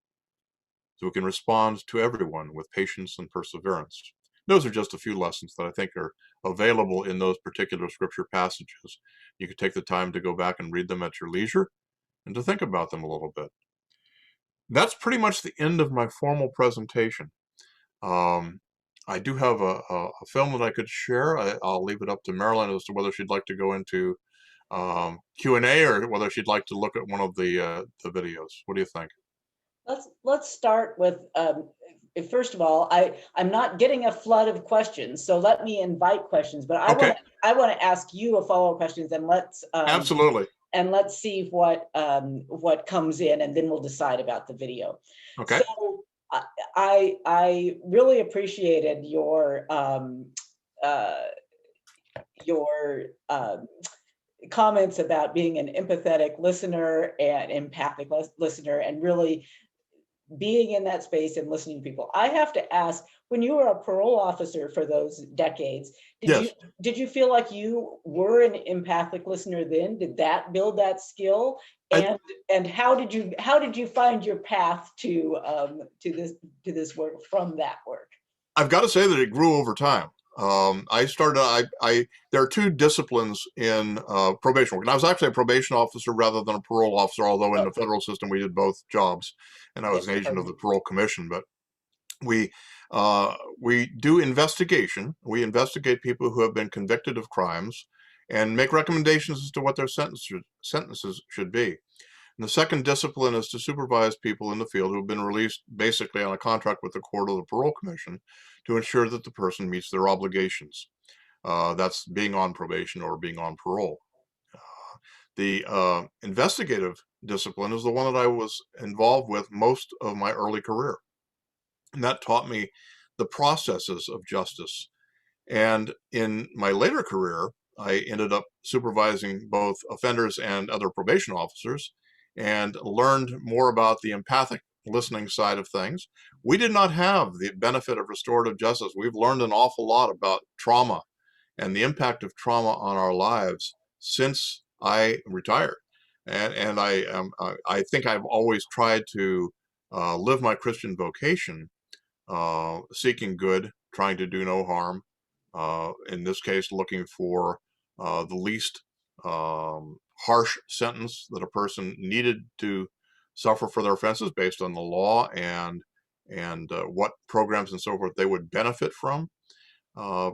So we can respond to everyone with patience and perseverance. Those are just a few lessons that I think are available in those particular Scripture passages. You could take the time to go back and read them at your leisure and to think about them a little bit. That's pretty much the end of my formal presentation. I do have a film that I could share. I'll leave it up to Marilyn as to whether she'd like to go into Q&A or whether she'd like to look at one of the videos. What do you think? Let's start with, first of all, I'm not getting a flood of questions, so let me invite questions, but I want to ask you a follow-up questions, and let's absolutely. And let's see what comes in, and then we'll decide about the video. Okay. So I really appreciated your comments about being an empathetic listener and empathic listener, and really being in that space and listening to people. I have to ask, when you were a parole officer for those decades, Yes. did you feel like you were an empathic listener then? Did that build that skill? I, And how did you find your path to this work from that work? I've got to say that it grew over time. There are two disciplines in probation work. And I was actually a probation officer rather than a parole officer, although in Oh, the federal system we did both jobs, and I was beg an your agent of pardon. the parole commission. But we we do investigation. We investigate people who have been convicted of crimes and make recommendations as to what their sentences should be. And the second discipline is to supervise people in the field who have been released basically on a contract with the court or the parole commission to ensure that the person meets their obligations. That's being on probation or being on parole. The investigative discipline is the one that I was involved with most of my early career. And that taught me the processes of justice. And in my later career, I ended up supervising both offenders and other probation officers and learned more about the empathic listening side of things. We did not have the benefit of restorative justice. We've learned an awful lot about trauma and the impact of trauma on our lives since I retired. And I think I've always tried to live my Christian vocation, seeking good, trying to do no harm. In this case, looking for the least harsh sentence that a person needed to suffer for their offenses based on the law and what programs and so forth they would benefit from. Uh,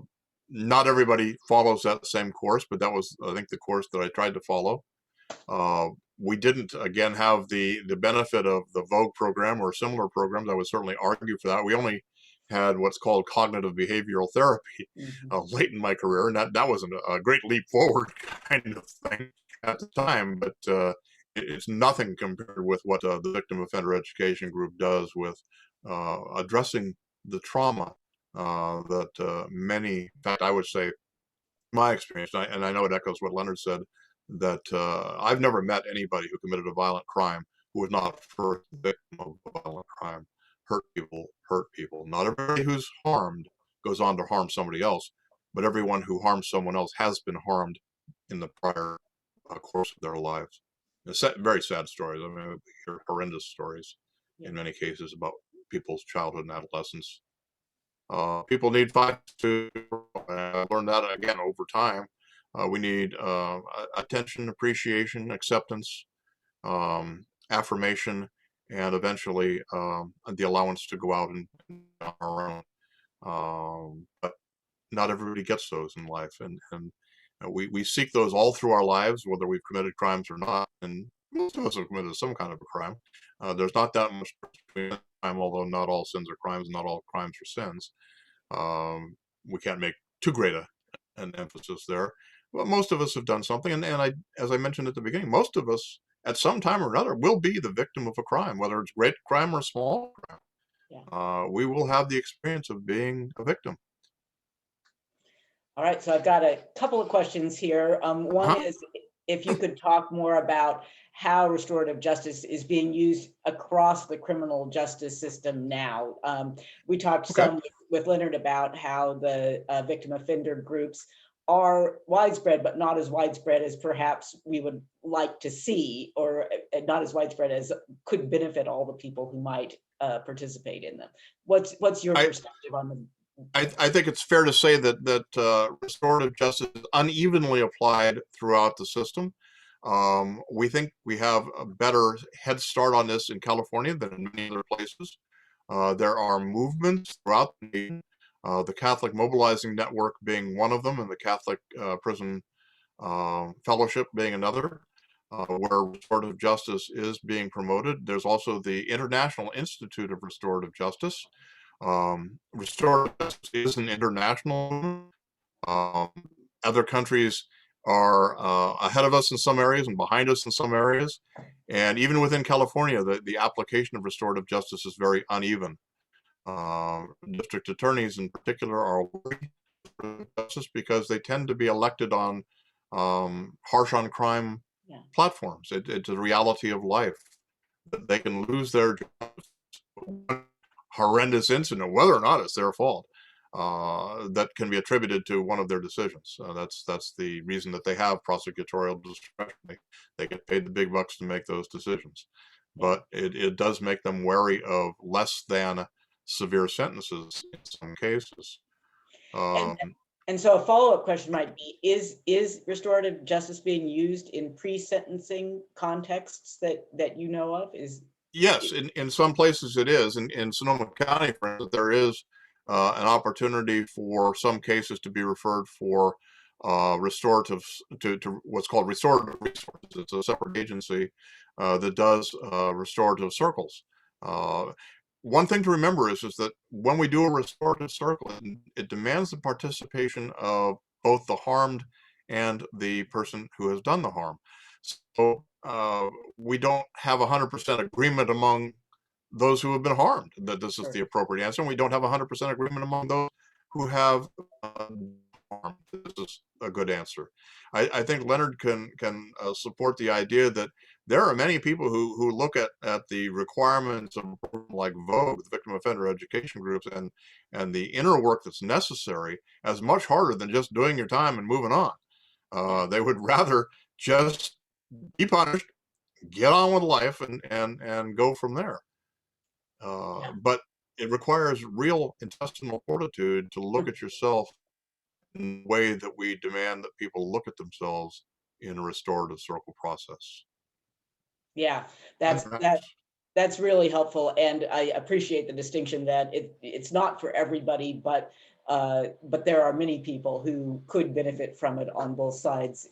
Not everybody follows that same course, but that was, I think, the course that I tried to follow. Uh, we didn't, again, have the benefit of the Vogue program or similar programs. I would certainly argue for that. We only had what's called cognitive behavioral therapy Mhm. late in my career, and that wasn't a great leap forward kind of thing at the time, but it's nothing compared with what the Victim Offender Education Group does with addressing the trauma that many, in fact, I would say, my experience, and I know it echoes what Leonard said, that I've never met anybody who committed a violent crime who was not first victim of a violent crime. Hurt people hurt people. Not everybody who's harmed goes on to harm somebody else, but everyone who harms someone else has been harmed in the prior course of their lives. Very sad stories. I mean, we hear horrendous stories Yeah. in many cases about people's childhood and adolescence. People need fight to learn that again over time. We need attention, appreciation, acceptance, affirmation, and eventually the allowance to go out and on our own. But not everybody gets those in life, and we seek those all through our lives, whether we've committed crimes or not. And most of us have committed some kind of a crime. There's not that much between time, although not all sins are crimes, not all crimes are sins. We can't make too great an emphasis there. But most of us have done something, and as I mentioned at the beginning, most of us at some time or another will be the victim of a crime, whether it's great crime or small crime. Yeah. We will have the experience of being a victim. All right, so I've got a couple of questions here. One Uh-huh. is if you could talk more about how restorative justice is being used across the criminal justice system now. We talked Okay. some with Leonard about how the victim offender groups are widespread, but not as widespread as perhaps we would like to see, or not as widespread as could benefit all the people who might participate in them. What's your I, perspective on them? I think it's fair to say that restorative justice is unevenly applied throughout the system. We think we have a better head start on this in California than in many other places. There are movements throughout the nation, the Catholic Mobilizing Network being one of them, and the Catholic Prison Fellowship being another, where restorative justice is being promoted. There's also the International Institute of Restorative Justice. Restorative justice is an international movement. Um, Other countries are ahead of us in some areas and behind us in some areas. And even within California, the application of restorative justice is very uneven. District attorneys in particular are worried about justice because they tend to be elected on harsh on crime Yeah. platforms. It's a reality of life that they can lose their jobs. horrendous incident, whether or not it's their fault, that can be attributed to one of their decisions. That's the reason that they have prosecutorial discretion. They get paid the big bucks to make those decisions. But it does make them wary of less than severe sentences in some cases. And so a follow-up question might be, is restorative justice being used in pre-sentencing contexts that you know of? Yes, in some places it is. In Sonoma County, for instance, there is an opportunity for some cases to be referred for restorative to what's called restorative resources. It's a separate agency that does restorative circles. One thing to remember is that when we do a restorative circle, it demands the participation of both the harmed and the person who has done the harm. So we don't have 100% agreement among those who have been harmed that this is the appropriate answer. And we don't have 100% agreement among those who have harmed. This is a good answer. I think Leonard can support the idea that there are many people who look at the requirements of a program like VOGUE, the Victim Offender Education Groups, and the inner work that's necessary as much harder than just doing your time and moving on. They would rather just be punished, get on with life, and go from there. But it requires real intestinal fortitude to look at yourself in the way that we demand that people look at themselves in a restorative circle process. Yeah, that's really helpful, and I appreciate the distinction that it's not for everybody, but there are many people who could benefit from it on both sides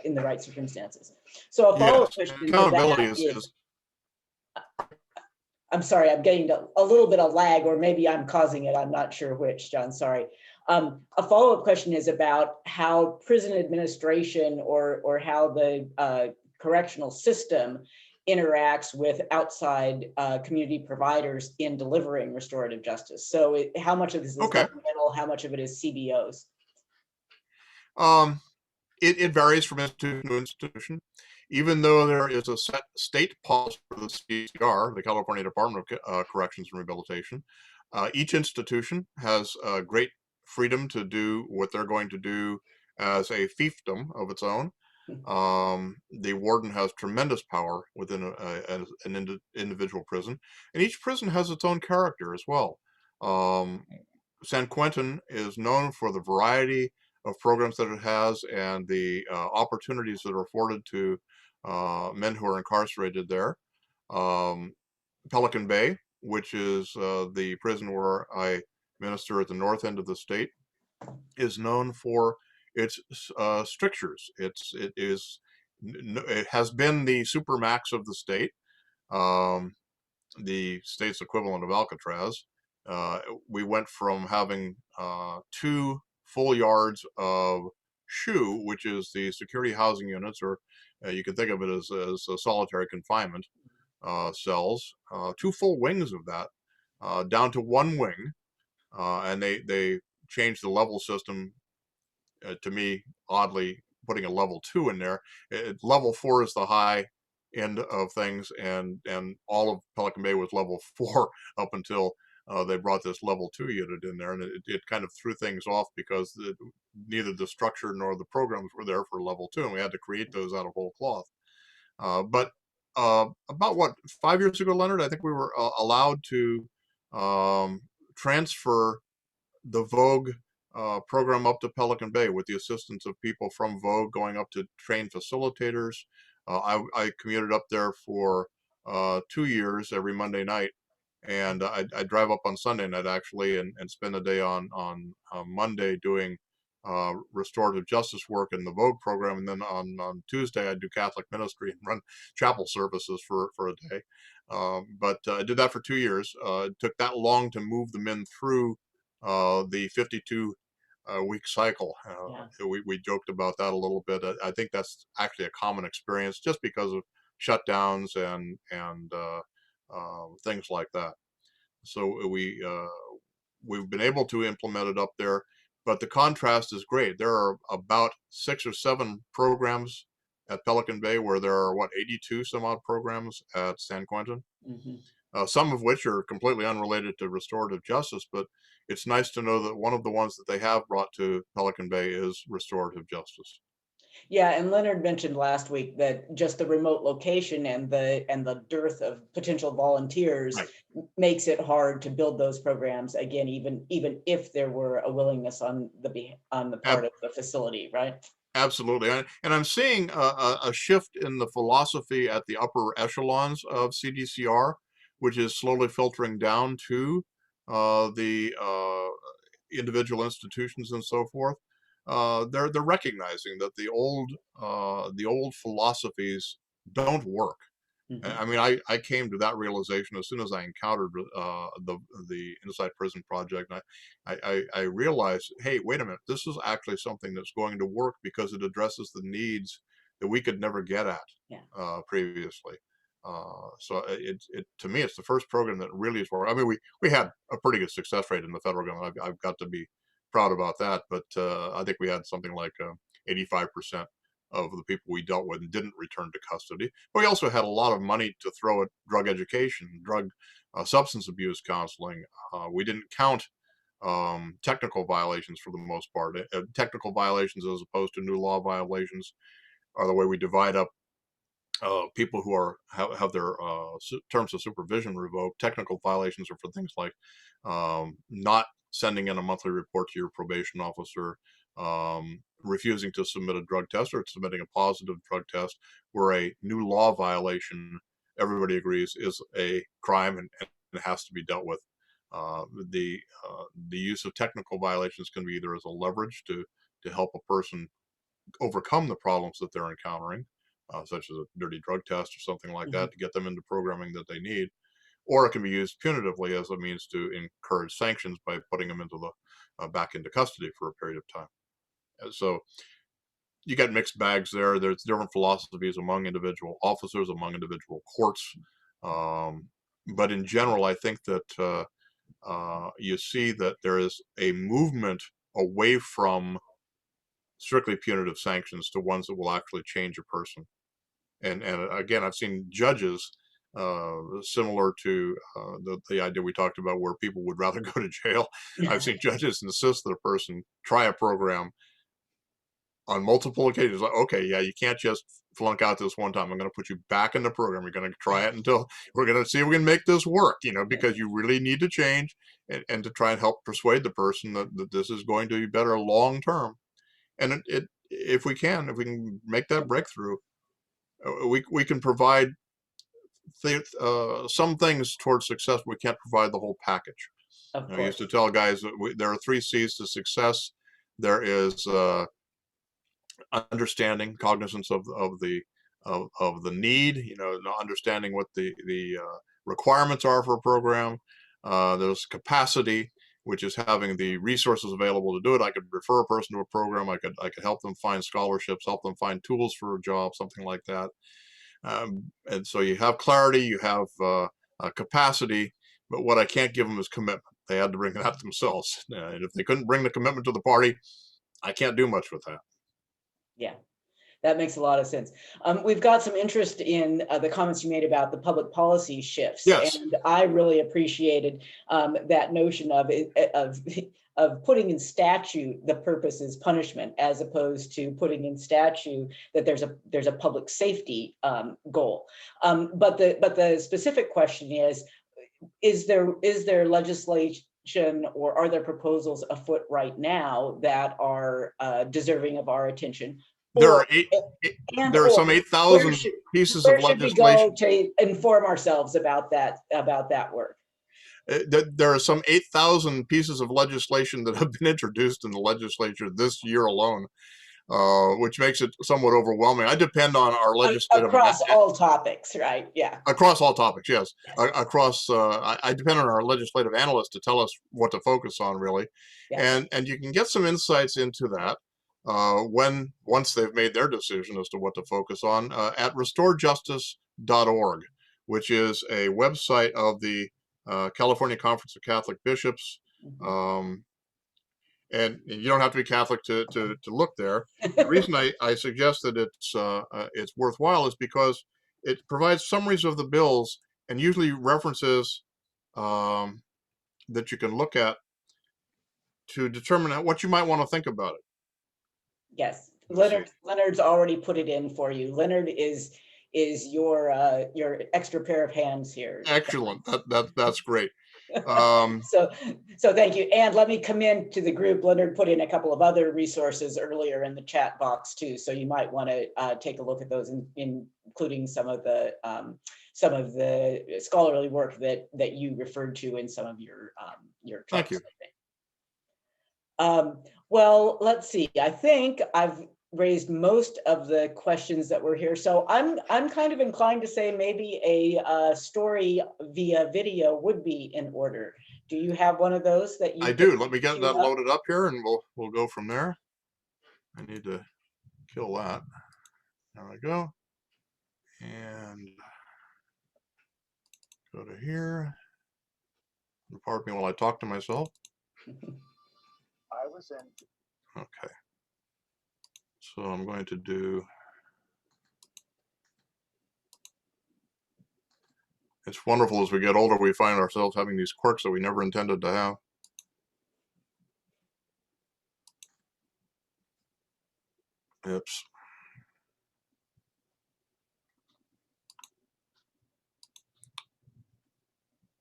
in the right circumstances. So a follow-up question to that is, I'm sorry, I'm getting a little bit of lag, or maybe I'm causing it. I'm not sure which, John, sorry. A follow-up question is about how prison administration or how the correctional system interacts with outside community providers in delivering restorative justice. So how much of this is governmental, how much of it is CBOs? It varies from institution to institution. Even though there is a set state policy for the CCR, the California Department of Corrections and Rehabilitation, each institution has great freedom to do what they're going to do as a fiefdom of its own. The warden has tremendous power within an individual prison, and each prison has its own character as well. San Quentin is known for the variety of programs that it has and the opportunities that are afforded to men who are incarcerated there. Pelican Bay, which is the prison where I minister at the north end of the state, is known for its strictures. It has been the supermax of the state, the state's equivalent of Alcatraz. We went from having 2 full yards of SHU, which is the security housing units, or you can think of it as a solitary confinement cells, 2 full wings of that, down to 1 wing, and they changed the level system. To me, oddly, putting a level 2 in there. Level 4 is the high end of things, and all of Pelican Bay was level 4 up until they brought this level 2 unit in there, and it kind of threw things off because neither the structure nor the programs were there for level 2, and we had to create those out of whole cloth. But about 5 years ago, Leonard, I think we were allowed to transfer the VOGUE program up to Pelican Bay with the assistance of people from VOGUE going up to train facilitators. I commuted up there for 2 years every Monday night, and I drive up on Sunday night actually and spend a day on Monday doing restorative justice work in the VOGUE program, and then on Tuesday I do Catholic ministry and run chapel services for a day. But I did that for 2 years. It took that long to move the men through the 52 week cycle. We joked about that a little bit. I think that's actually a common experience just because of shutdowns and things like that. So we've been able to implement it up there, but the contrast is great. There are about 6 or 7 programs at Pelican Bay where there are 82 some odd programs at San Quentin. some of which are completely unrelated to restorative justice, but it's nice to know that one of the ones that they have brought to Pelican Bay is restorative justice. Yeah, and Leonard mentioned last week that just the remote location and the dearth of potential volunteers Right. makes it hard to build those programs again, even if there were a willingness on the part Ab- of the facility, right? Absolutely. And I'm seeing a shift in the philosophy at the upper echelons of CDCR, which is slowly filtering down to the individual institutions and so forth. They're recognizing that the old philosophies don't work. Mhm. I mean, I came to that realization as soon as I encountered the Inside Prison Project. And I realized, hey, wait a minute, this is actually something that's going to work because it addresses the needs that we could never get at Yeah. previously. So it to me, it's the first program that really is working. I mean, we had a pretty good success rate in the federal government. I've got to be proud about that, but I think we had something like 85% of the people we dealt with didn't return to custody. But we also had a lot of money to throw at drug education, drug substance abuse counseling. We didn't count technical violations for the most part. Technical violations as opposed to new law violations are the way we divide up people who have their terms of supervision revoked. Technical violations are for things like not sending in a monthly report to your probation officer, refusing to submit a drug test or submitting a positive drug test, where a new law violation, everybody agrees, is a crime and it has to be dealt with. The use of technical violations can be either as a leverage to help a person overcome the problems that they're encountering, such as a dirty drug test or something like Mhm. that, to get them into programming that they need, or it can be used punitively as a means to encourage sanctions by putting them into the back into custody for a period of time. So you get mixed bags there. There's different philosophies among individual officers, among individual courts, um, but in general, I think that you see that there is a movement away from strictly punitive sanctions to ones that will actually change a person. And again, I've seen judges similar to the idea we talked about, where people would rather go to jail. I've seen judges insist that a person try a program on multiple occasions. Like, okay, yeah, you can't just flunk out this one time. I'm going to put you back in the program. We're going to try it until we're going to see if we can make this work. Because you really need to change, and to try and help persuade the person that this is going to be better long term. And if we can make that breakthrough, we can provide some things towards success. We can't provide the whole package. Of I used course. to tell guys that there are 3 C's to success. There is understanding, cognizance of the need. Understanding what the requirements are for a program. There's capacity, which is having the resources available to do it. I could refer a person to a program. I could help them find scholarships, help them find tools for a job, something like that. And so you have clarity, you have capacity, but what I can't give them is commitment. They had to bring that themselves. And if they couldn't bring the commitment to the party, I can't do much with that. Yeah. That makes a lot of sense. We've got some interest in the comments you made about the public policy shifts, Yes, and I really appreciated that notion of putting in statute the purpose is punishment, as opposed to putting in statute that there's a public safety goal. But the specific question is there legislation, or are there proposals afoot right now that are deserving of our attention? there Or are eight. and There are some or where 8,000 should pieces of we go legislation. to inform ourselves about that work? There are some 8,000 pieces of legislation that have been introduced in the legislature this year alone, which makes it somewhat overwhelming. I depend on our legislative Across all topics, right? Yeah. across all topics. Yes, Yes. across. I depend on our legislative analysts to tell us what to focus on, really, Yeah. and you can get some insights into that once they've made their decision as to what to focus on at restorejustice.org, which is a website of the California Conference of Catholic Bishops. Mhm. And you don't have to be Catholic to look there. The reason I suggest that it's worthwhile is because it provides summaries of the bills and usually references that you can look at to determine what you might want to think about it. Yes, Let's see. Leonard's already put it in for you. Leonard is your extra pair of hands here. Excellent. That's great. So thank you. And let me come in to the group. Leonard put in a couple of other resources earlier in the chat box too. So you might want to take a look at those, including some of the scholarly work that you referred to in some of your talks. Thank you. Well, let's see. I think I've raised most of the questions that were here. So I'm kind of inclined to say maybe a story via video would be in order. Do you have one of those that you? I do. Let me get that loaded up here, and we'll go from there. I need to kill that. There we go. And go to here. Pardon me while I talk to myself. I was in. Okay. So I'm going to do. It's wonderful as we get older, we find ourselves having these quirks that we never intended to have. Oops.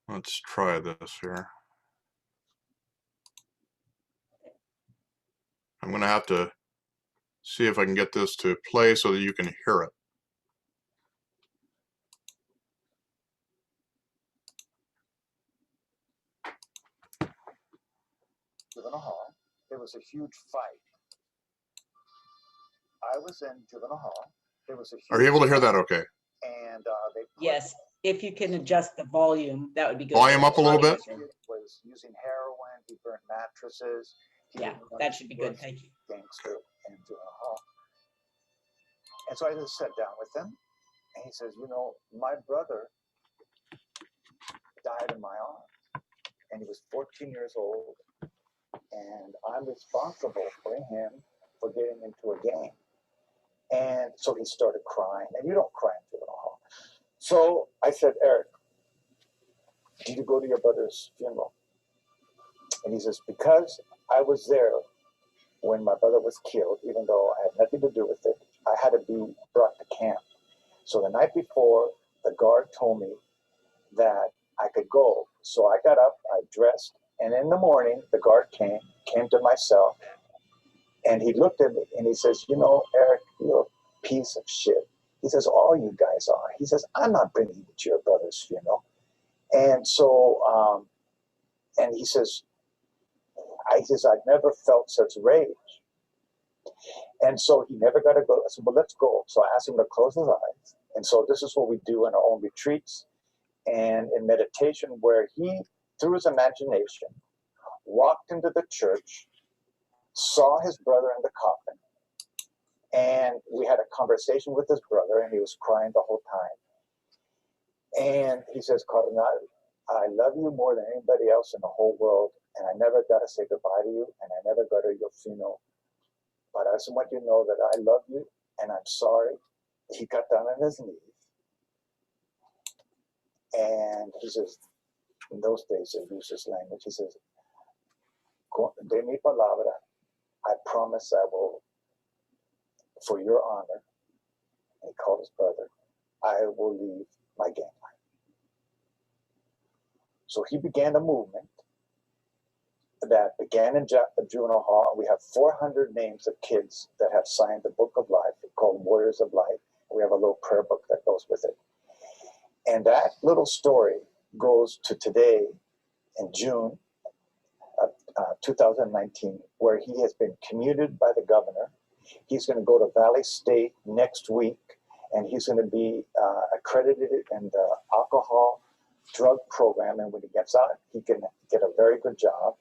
Let's try this here. I'm going to have to see if I can get this to play so that you can hear it. Juvenile hall. There was a huge fight. I was in juvenile hall. There was a huge. Are you able to hear that okay? And they Yes, if you can adjust the volume, that would be good. Volume up a little bit. Was using heroin. He burned mattresses. Yeah, that should be good. Thank you. Gangster in juvenile hall. And so I just sat down with him, and he says, "You know, my brother died in my arms, and he was 14 years old, and I'm responsible for him for getting into a gang." And so he started crying, and you don't cry in juvenile hall. So I said, "Eric, did you go to your brother's funeral?" And he says, "Because I was there when my brother was killed, even though I had nothing to do with it, I had to be brought to camp. So the night before, the guard told me that I could go. So I got up, I dressed, and in the morning, the guard came to my cell, and he looked at me and he says, 'You know, Eric, you're a piece of shit.' He says, 'All you guys are.' He says, 'I'm not bringing you to your brother's funeral.' And so, and he says, I've never felt such rage. And so he never got to go. I said, 'Well, let's go.' So I asked him to close his eyes. And so this is what we do in our own retreats and in meditation, where he, through his imagination, walked into the church, saw his brother in the coffin, and we had a conversation with his brother, and he was crying the whole time. And he says, 'Cardinal, I love you more than anybody else in the whole world, and I never got to say goodbye to you, and I never go to your funeral. But I just want you to know that I love you, and I'm sorry.' He got down on his knees, and he says, in those days they used this language, he says, 'De mi palabra, I promise I will, for your honor,' and he called his brother, 'I will leave my gang life.' So he began a movement that began in juvenile hall. We have 400 names of kids that have signed the Book of Life called Warriors of Life. We have a little prayer book that goes with it. And that little story goes to today in June of 2019, where he has been commuted by the governor. He's going to go to Valley State next week, and he's going to be accredited in the alcohol drug program. And when he gets out, he can get a very good job.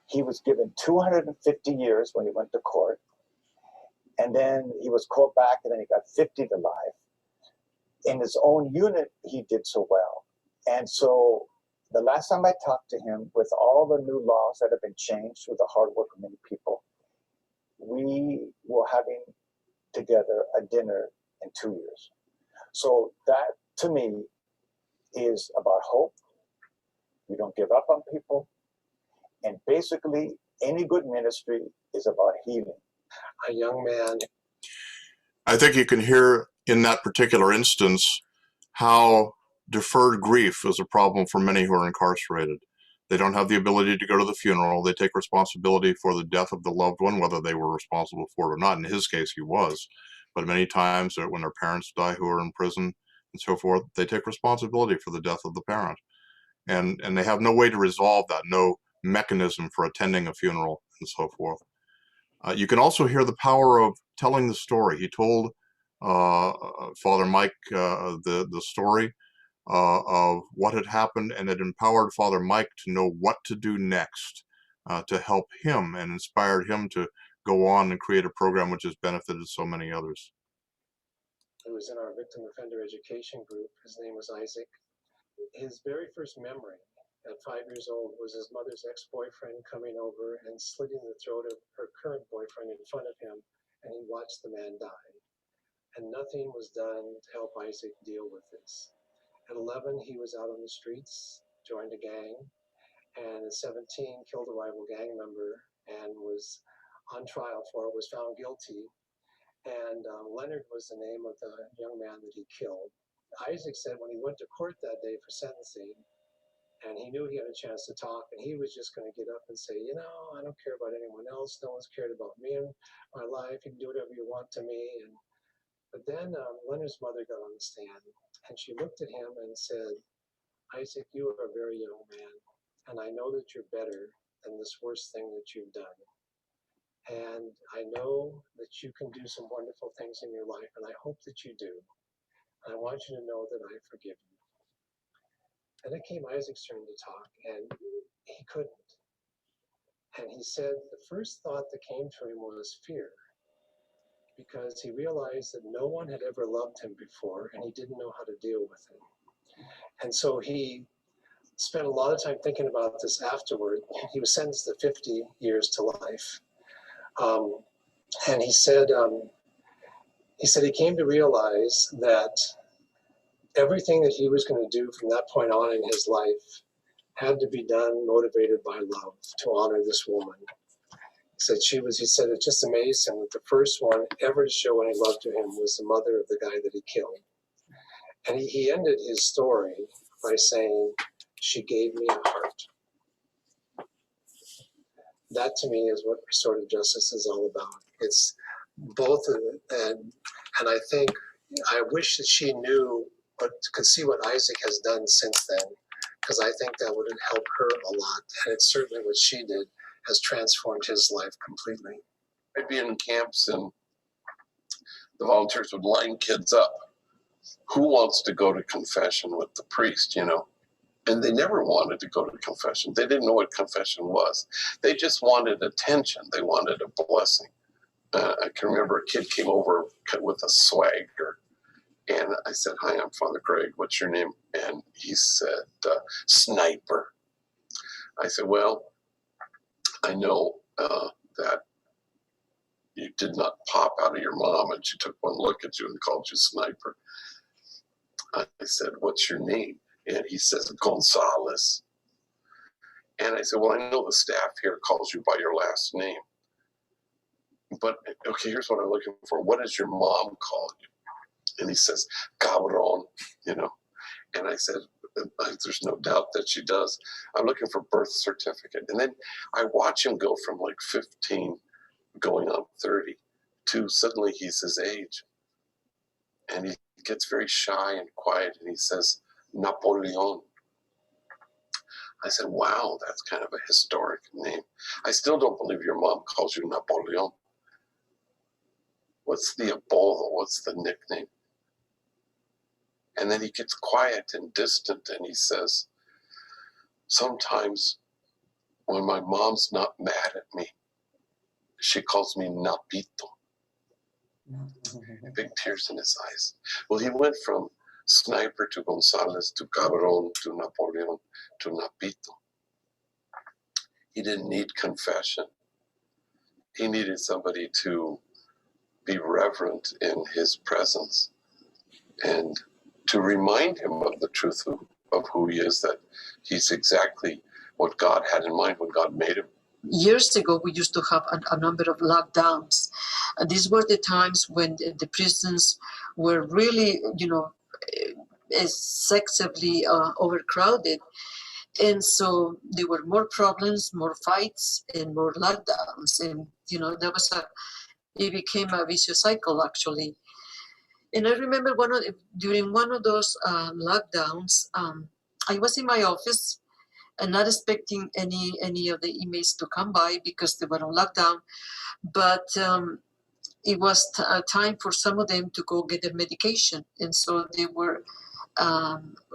He was given 250 years when he went to court. And then he was called back, and then he got 50 to life. In his own unit, he did so well. And so the last time I talked to him, with all the new laws that have been changed through the hard work of many people, we were having together a dinner in 2 years. So that, to me, is about hope. We don't give up on people. And basically, any good ministry is about healing. A young man. I think you can hear in that particular instance how deferred grief is a problem for many who are incarcerated. They don't have the ability to go to the funeral. They take responsibility for the death of the loved one, whether they were responsible for it or not. In his case, he was. But many times when their parents die who are in prison and so forth, they take responsibility for the death of the parent. And they have no way to resolve that, no mechanism for attending a funeral and so forth. You can also hear the power of telling the story. He told Father Mike the story of what had happened, and it empowered Father Mike to know what to do next to help him and inspired him to go on and create a program which has benefited so many others. He was in our victim offender education group. His name was Isaac. His very first memory at 5 years old was his mother's ex-boyfriend coming over and slitting the throat of her current boyfriend in front of him, and he watched the man die. And nothing was done to help Isaac deal with this. At 11, he was out on the streets, joined a gang, and at 17, killed a rival gang member and was on trial for it, was found guilty. And Leonard was the name of the young man that he killed. Isaac said when he went to court that day for sentencing, and he knew he had a chance to talk, and he was just going to get up and say, you know, I don't care about anyone else. No one's cared about me in my life. You can do whatever you want to me. But then Leonard's mother got on the stand, and she looked at him and said, Isaac, you are a very young man, and I know that you're better than this worst thing that you've done. And I know that you can do some wonderful things in your life, and I hope that you do. And I want you to know that I forgive you. And it came Isaac's turn to talk, and he couldn't. And he said the first thought that came to him was fear, because he realized that no one had ever loved him before, and he didn't know how to deal with it. And so he spent a lot of time thinking about this afterward. He was sentenced to 50 years to life. And he said he came to realize that everything that he was going to do from that point on in his life had to be done motivated by love to honor this woman. He said it just amazed him that the first one ever to show any love to him was the mother of the guy that he killed. And he ended his story by saying, she gave me a heart. That to me is what restorative justice is all about. It's both of it, and I think, I wish that she knew, but could see what Isaac has done since then, because I think that would help her a lot. And it's certainly what she did has transformed his life completely. I'd be in camps and the volunteers would line kids up. Who wants to go to confession with the priest, you know? And they never wanted to go to confession. They didn't know what confession was. They just wanted attention. They wanted a blessing. I can remember a kid came over with a swagger. And I said, hi, I'm Father Greg. What's your name? And he said, Sniper. I said, well, I know that you did not pop out of your mom and she took one look at you and called you Sniper. I said, what's your name? And he says, Gonzalez. And I said, well, I know the staff here calls you by your last name. But, okay, here's what I'm looking for. What does your mom call you? And he says, cabron, you know. And I said, there's no doubt that she does. I'm looking for birth certificate. And then I watch him go from like 15 going on 30 to suddenly he's his age. And he gets very shy and quiet and he says, Napoleon. I said, wow, that's kind of a historic name. I still don't believe your mom calls you Napoleon. What's the apodo? What's the nickname? And then he gets quiet and distant and he says, sometimes when my mom's not mad at me, she calls me Napito. Big tears in his eyes. Well, he went from Sniper to Gonzalez to Cabron to Napoleon to Napito. He didn't need confession. He needed somebody to be reverent in his presence and to remind him of the truth of of who he is, that he's exactly what God had in mind when God made him. Years ago, we used to have a number of lockdowns. These were the times when the prisons were really, excessively overcrowded. And so there were more problems, more fights, and more lockdowns. And, it became a vicious cycle, actually. And I remember during one of those lockdowns, I was in my office and not expecting any of the emails to come by because they were on lockdown. But it was time for some of them to go get their medication. And so they were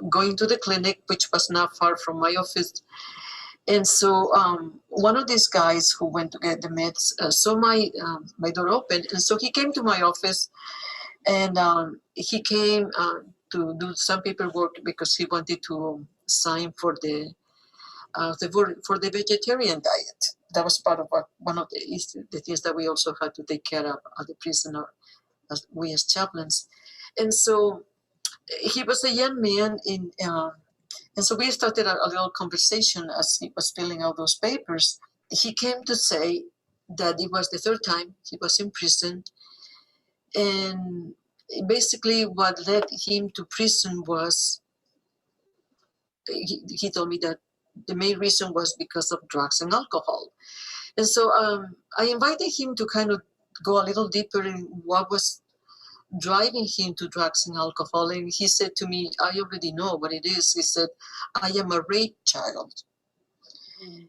going to the clinic, which was not far from my office. And so one of these guys who went to get the meds saw my door open. And so he came to my office, and he came to do some paperwork because he wanted to sign for the vegetarian diet. That was part of one of the things that we also had to take care of at the prison, as chaplains. And so he was a young man, and so we started a little conversation as he was filling out those papers. He came to say that it was the third time he was in prison, and basically what led him to prison was, he told me that the main reason was because of drugs and alcohol. And so I invited him to kind of go a little deeper in what was driving him to drugs and alcohol. And he said to me, I already know what it is. He said, I am a raped child. Mm.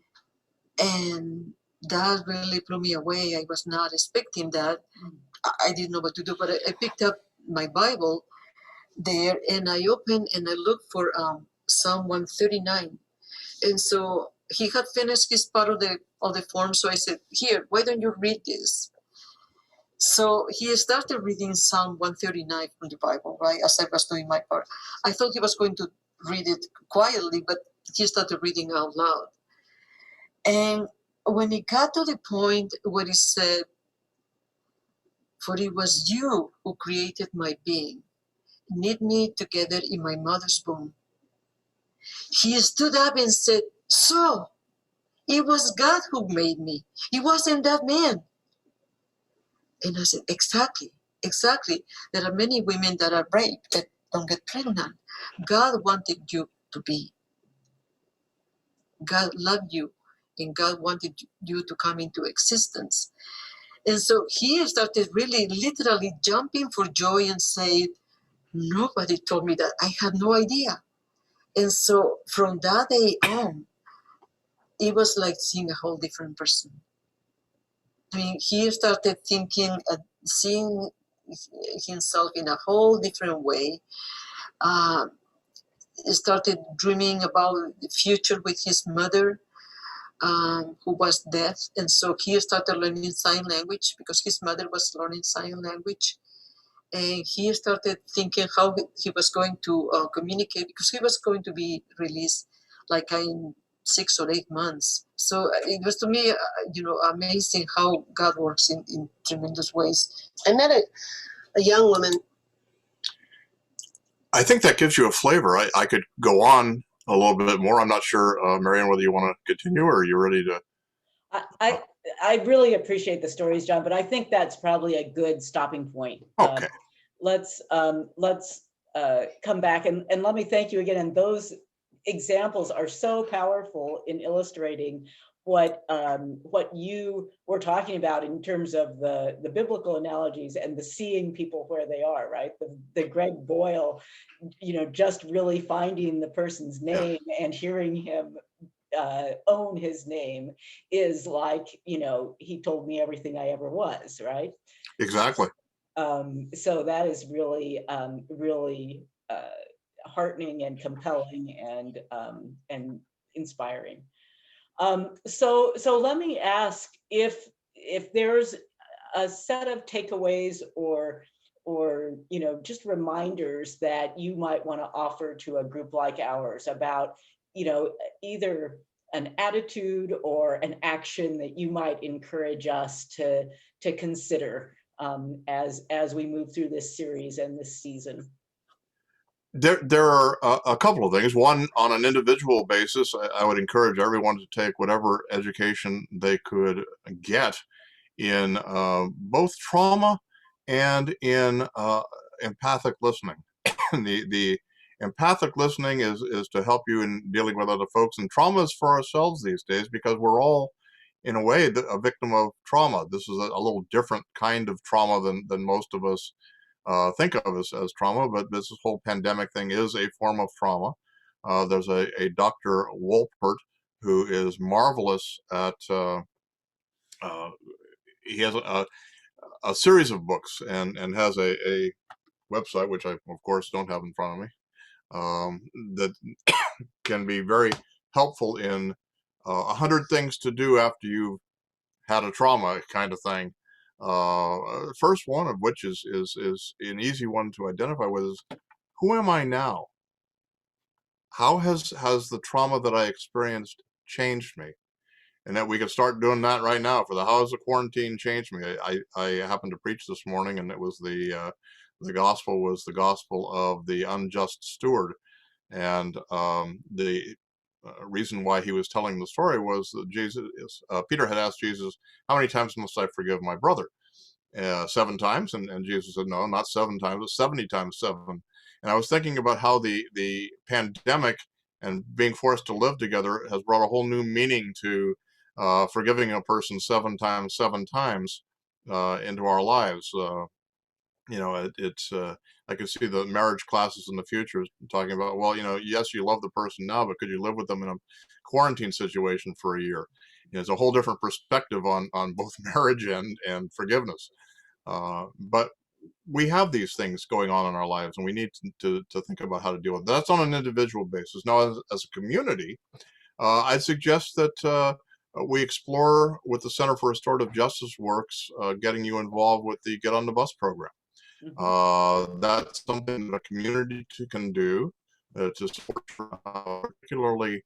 And that really blew me away. I was not expecting that. Mm. I didn't know what to do, but I picked up my Bible there, and I opened and I looked for Psalm 139. And so he had finished his part of the form. So I said, here, why don't you read this? So he started reading Psalm 139 from the Bible, right, as I was doing my part. I thought he was going to read it quietly, but he started reading out loud. And when he got to the point where he said, for it was you who created my being, knit me together in my mother's womb. He stood up and said, so it was God who made me. It wasn't that man. And I said, exactly. There are many women that are raped that don't get pregnant. God wanted you to be. God loved you, and God wanted you to come into existence. And so he started really literally jumping for joy and said, nobody told me that. I had no idea. And so from that day on, it was like seeing a whole different person. I mean, he started thinking, seeing himself in a whole different way. He started dreaming about the future with his mother, who was deaf. And so he started learning sign language because his mother was learning sign language. And he started thinking how he was going to communicate, because he was going to be released like in 6 or 8 months. So it was, to me, amazing how God works in tremendous ways. I met a young woman. I think that gives you a flavor. I could go on a little bit more. I'm not sure, Marianne, whether you want to continue or are you ready to? I really appreciate the stories, John, but I think that's probably a good stopping point. Okay. Let's come back and let me thank you again. And those examples are so powerful in illustrating what you were talking about in terms of the biblical analogies and the seeing people where they are, right? The Greg Boyle, just really finding the person's name and hearing him own his name is like, he told me everything I ever was, right? Exactly. So that is really, really heartening and compelling and inspiring. So let me ask if there's a set of takeaways or just reminders that you might want to offer to a group like ours about either an attitude or an action that you might encourage us to consider as we move through this series and this season. There are a couple of things. One, on an individual basis, I would encourage everyone to take whatever education they could get in both trauma and in empathic listening. The empathic listening is to help you in dealing with other folks, and trauma is for ourselves these days because we're all, in a way, a victim of trauma. This is a little different kind of trauma than most of us think of as trauma, but this whole pandemic thing is a form of trauma. There's a Dr. Wolpert who is marvelous at, he has a series of books and has a website, which I, of course, don't have in front of me, that can be very helpful in 100 things to do after you've had a trauma kind of thing. First one of which is an easy one to identify with is, who am I now? How has the trauma that I experienced changed me? And that we could start doing that right now for the how has the quarantine changed me? I happened to preach this morning, and it was the gospel was the gospel of the unjust steward. And the reason why he was telling the story was that Peter had asked Jesus, how many times must I forgive my brother? 7 times. And Jesus said, no, not 7 times, but 70 times 7. And I was thinking about how the pandemic and being forced to live together has brought a whole new meaning to forgiving a person 7 times 7 times into our lives. It's I could see the marriage classes in the future talking about, well, yes, you love the person now, but could you live with them in a quarantine situation for a year? It's a whole different perspective on both marriage and forgiveness. But we have these things going on in our lives, and we need to think about how to deal with it. That's on an individual basis. Now, as a community, I'd suggest that we explore with the Center for Restorative Justice Works, getting you involved with the Get on the Bus program. That's something that a community can do to support, particularly,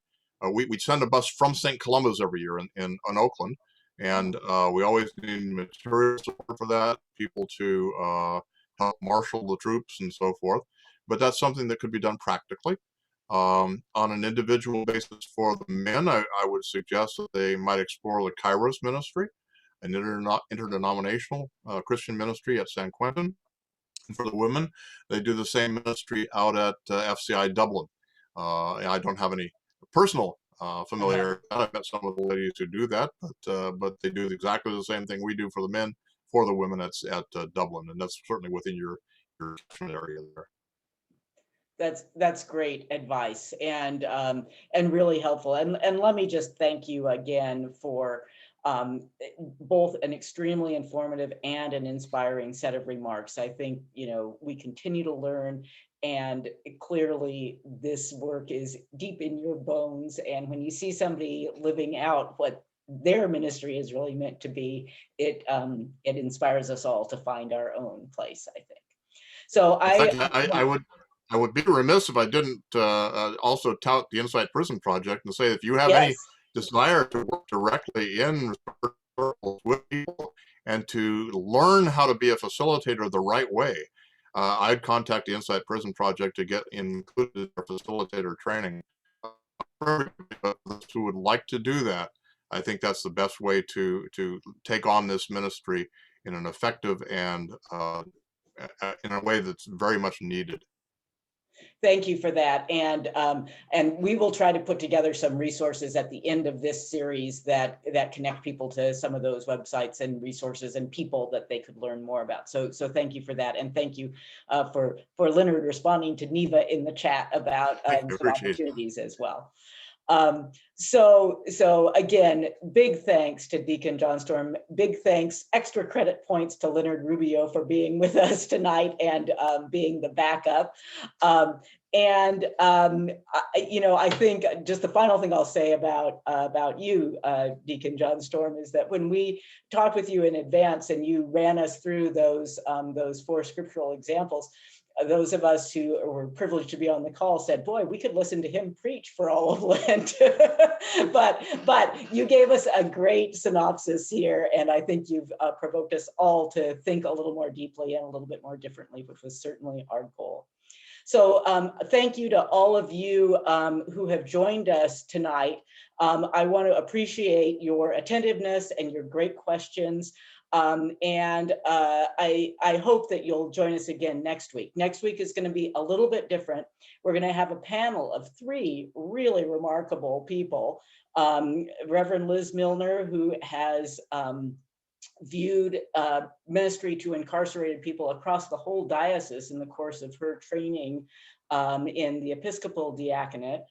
we send a bus from St. Columbus every year in Oakland, and we always need material support for that, people to help marshal the troops and so forth. But that's something that could be done practically. On an individual basis for the men, I would suggest that they might explore the Kairos ministry, an interdenominational Christian ministry at San Quentin. And for the women, they do the same ministry out at FCI Dublin. I don't have any personal familiarity. I've met some of the ladies who do that, but they do exactly the same thing we do for the men, for the women at Dublin, and that's certainly within your area there. That's great advice and really helpful. And let me just thank you again for both an extremely informative and an inspiring set of remarks. I think, we continue to learn, and clearly this work is deep in your bones. And when you see somebody living out what their ministry is really meant to be, it inspires us all to find our own place, I think. So I would be remiss if I didn't also tout the Insight Prison Project and say, if you have any desire to work directly in circles with people and to learn how to be a facilitator the right way, I'd contact the Insight Prison Project to get included in their facilitator training. But those who would like to do that, I think that's the best way to take on this ministry in an effective and in a way that's very much needed. Thank you for that. And we will try to put together some resources at the end of this series that connect people to some of those websites and resources and people that they could learn more about. So thank you for that. And thank you for Leonard responding to Neva in the chat about some opportunities as well. So again, big thanks to Deacon John Storm, big thanks, extra credit points to Leonard Rubio for being with us tonight and being the backup. I think just the final thing I'll say about you, Deacon John Storm, is that when we talked with you in advance and you ran us through those 4 scriptural examples, those of us who were privileged to be on the call said, boy, we could listen to him preach for all of Lent. but you gave us a great synopsis here, and I think you've provoked us all to think a little more deeply and a little bit more differently, which was certainly our goal. So thank you to all of you who have joined us tonight. I want to appreciate your attentiveness and your great questions. I hope that you'll join us again next week. Next week is going to be a little bit different. We're going to have a panel of 3 really remarkable people. Reverend Liz Milner, who has viewed ministry to incarcerated people across the whole diocese in the course of her training in the Episcopal diaconate.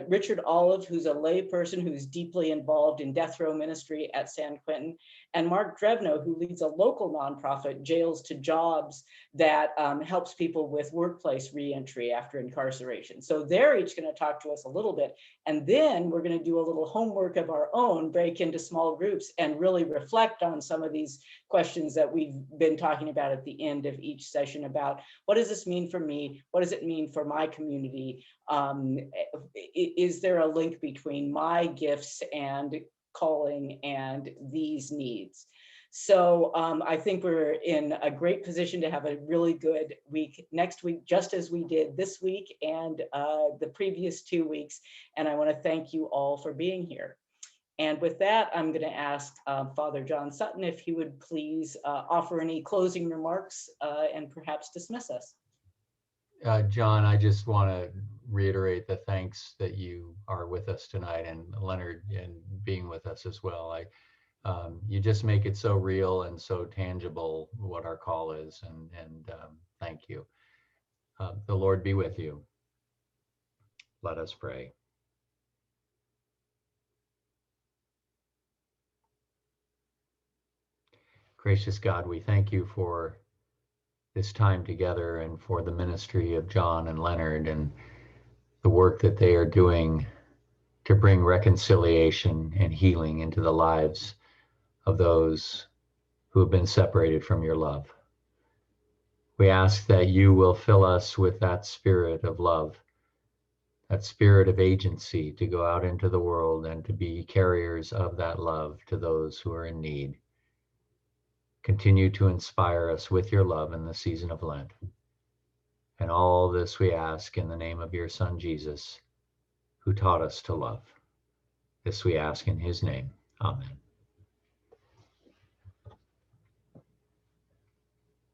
Richard Olive, who's a lay person who's deeply involved in death row ministry at San Quentin, and Mark Drevno, who leads a local nonprofit, Jails to Jobs, that helps people with workplace reentry after incarceration. So they're each going to talk to us a little bit, and then we're going to do a little homework of our own, break into small groups, and really reflect on some of these questions that we've been talking about at the end of each session about what does this mean for me? What does it mean for my community? Is there a link between my gifts and calling and these needs? So I think we're in a great position to have a really good week next week, just as we did this week and the previous 2 weeks. And I want to thank you all for being here. And with that, I'm going to ask Father John Sutton if he would please offer any closing remarks and perhaps dismiss us. John, I just want to reiterate the thanks that you are with us tonight, and Leonard and being with us as well. You just make it so real and so tangible what our call is, and thank you. The Lord be with you. Let us pray. Gracious God, we thank you for this time together and for the ministry of John and Leonard and the work that they are doing to bring reconciliation and healing into the lives of those who have been separated from your love. We ask that you will fill us with that spirit of love, that spirit of agency to go out into the world and to be carriers of that love to those who are in need. Continue to inspire us with your love in the season of Lent. And all this we ask in the name of your Son, Jesus, who taught us to love. This we ask in his name. Amen.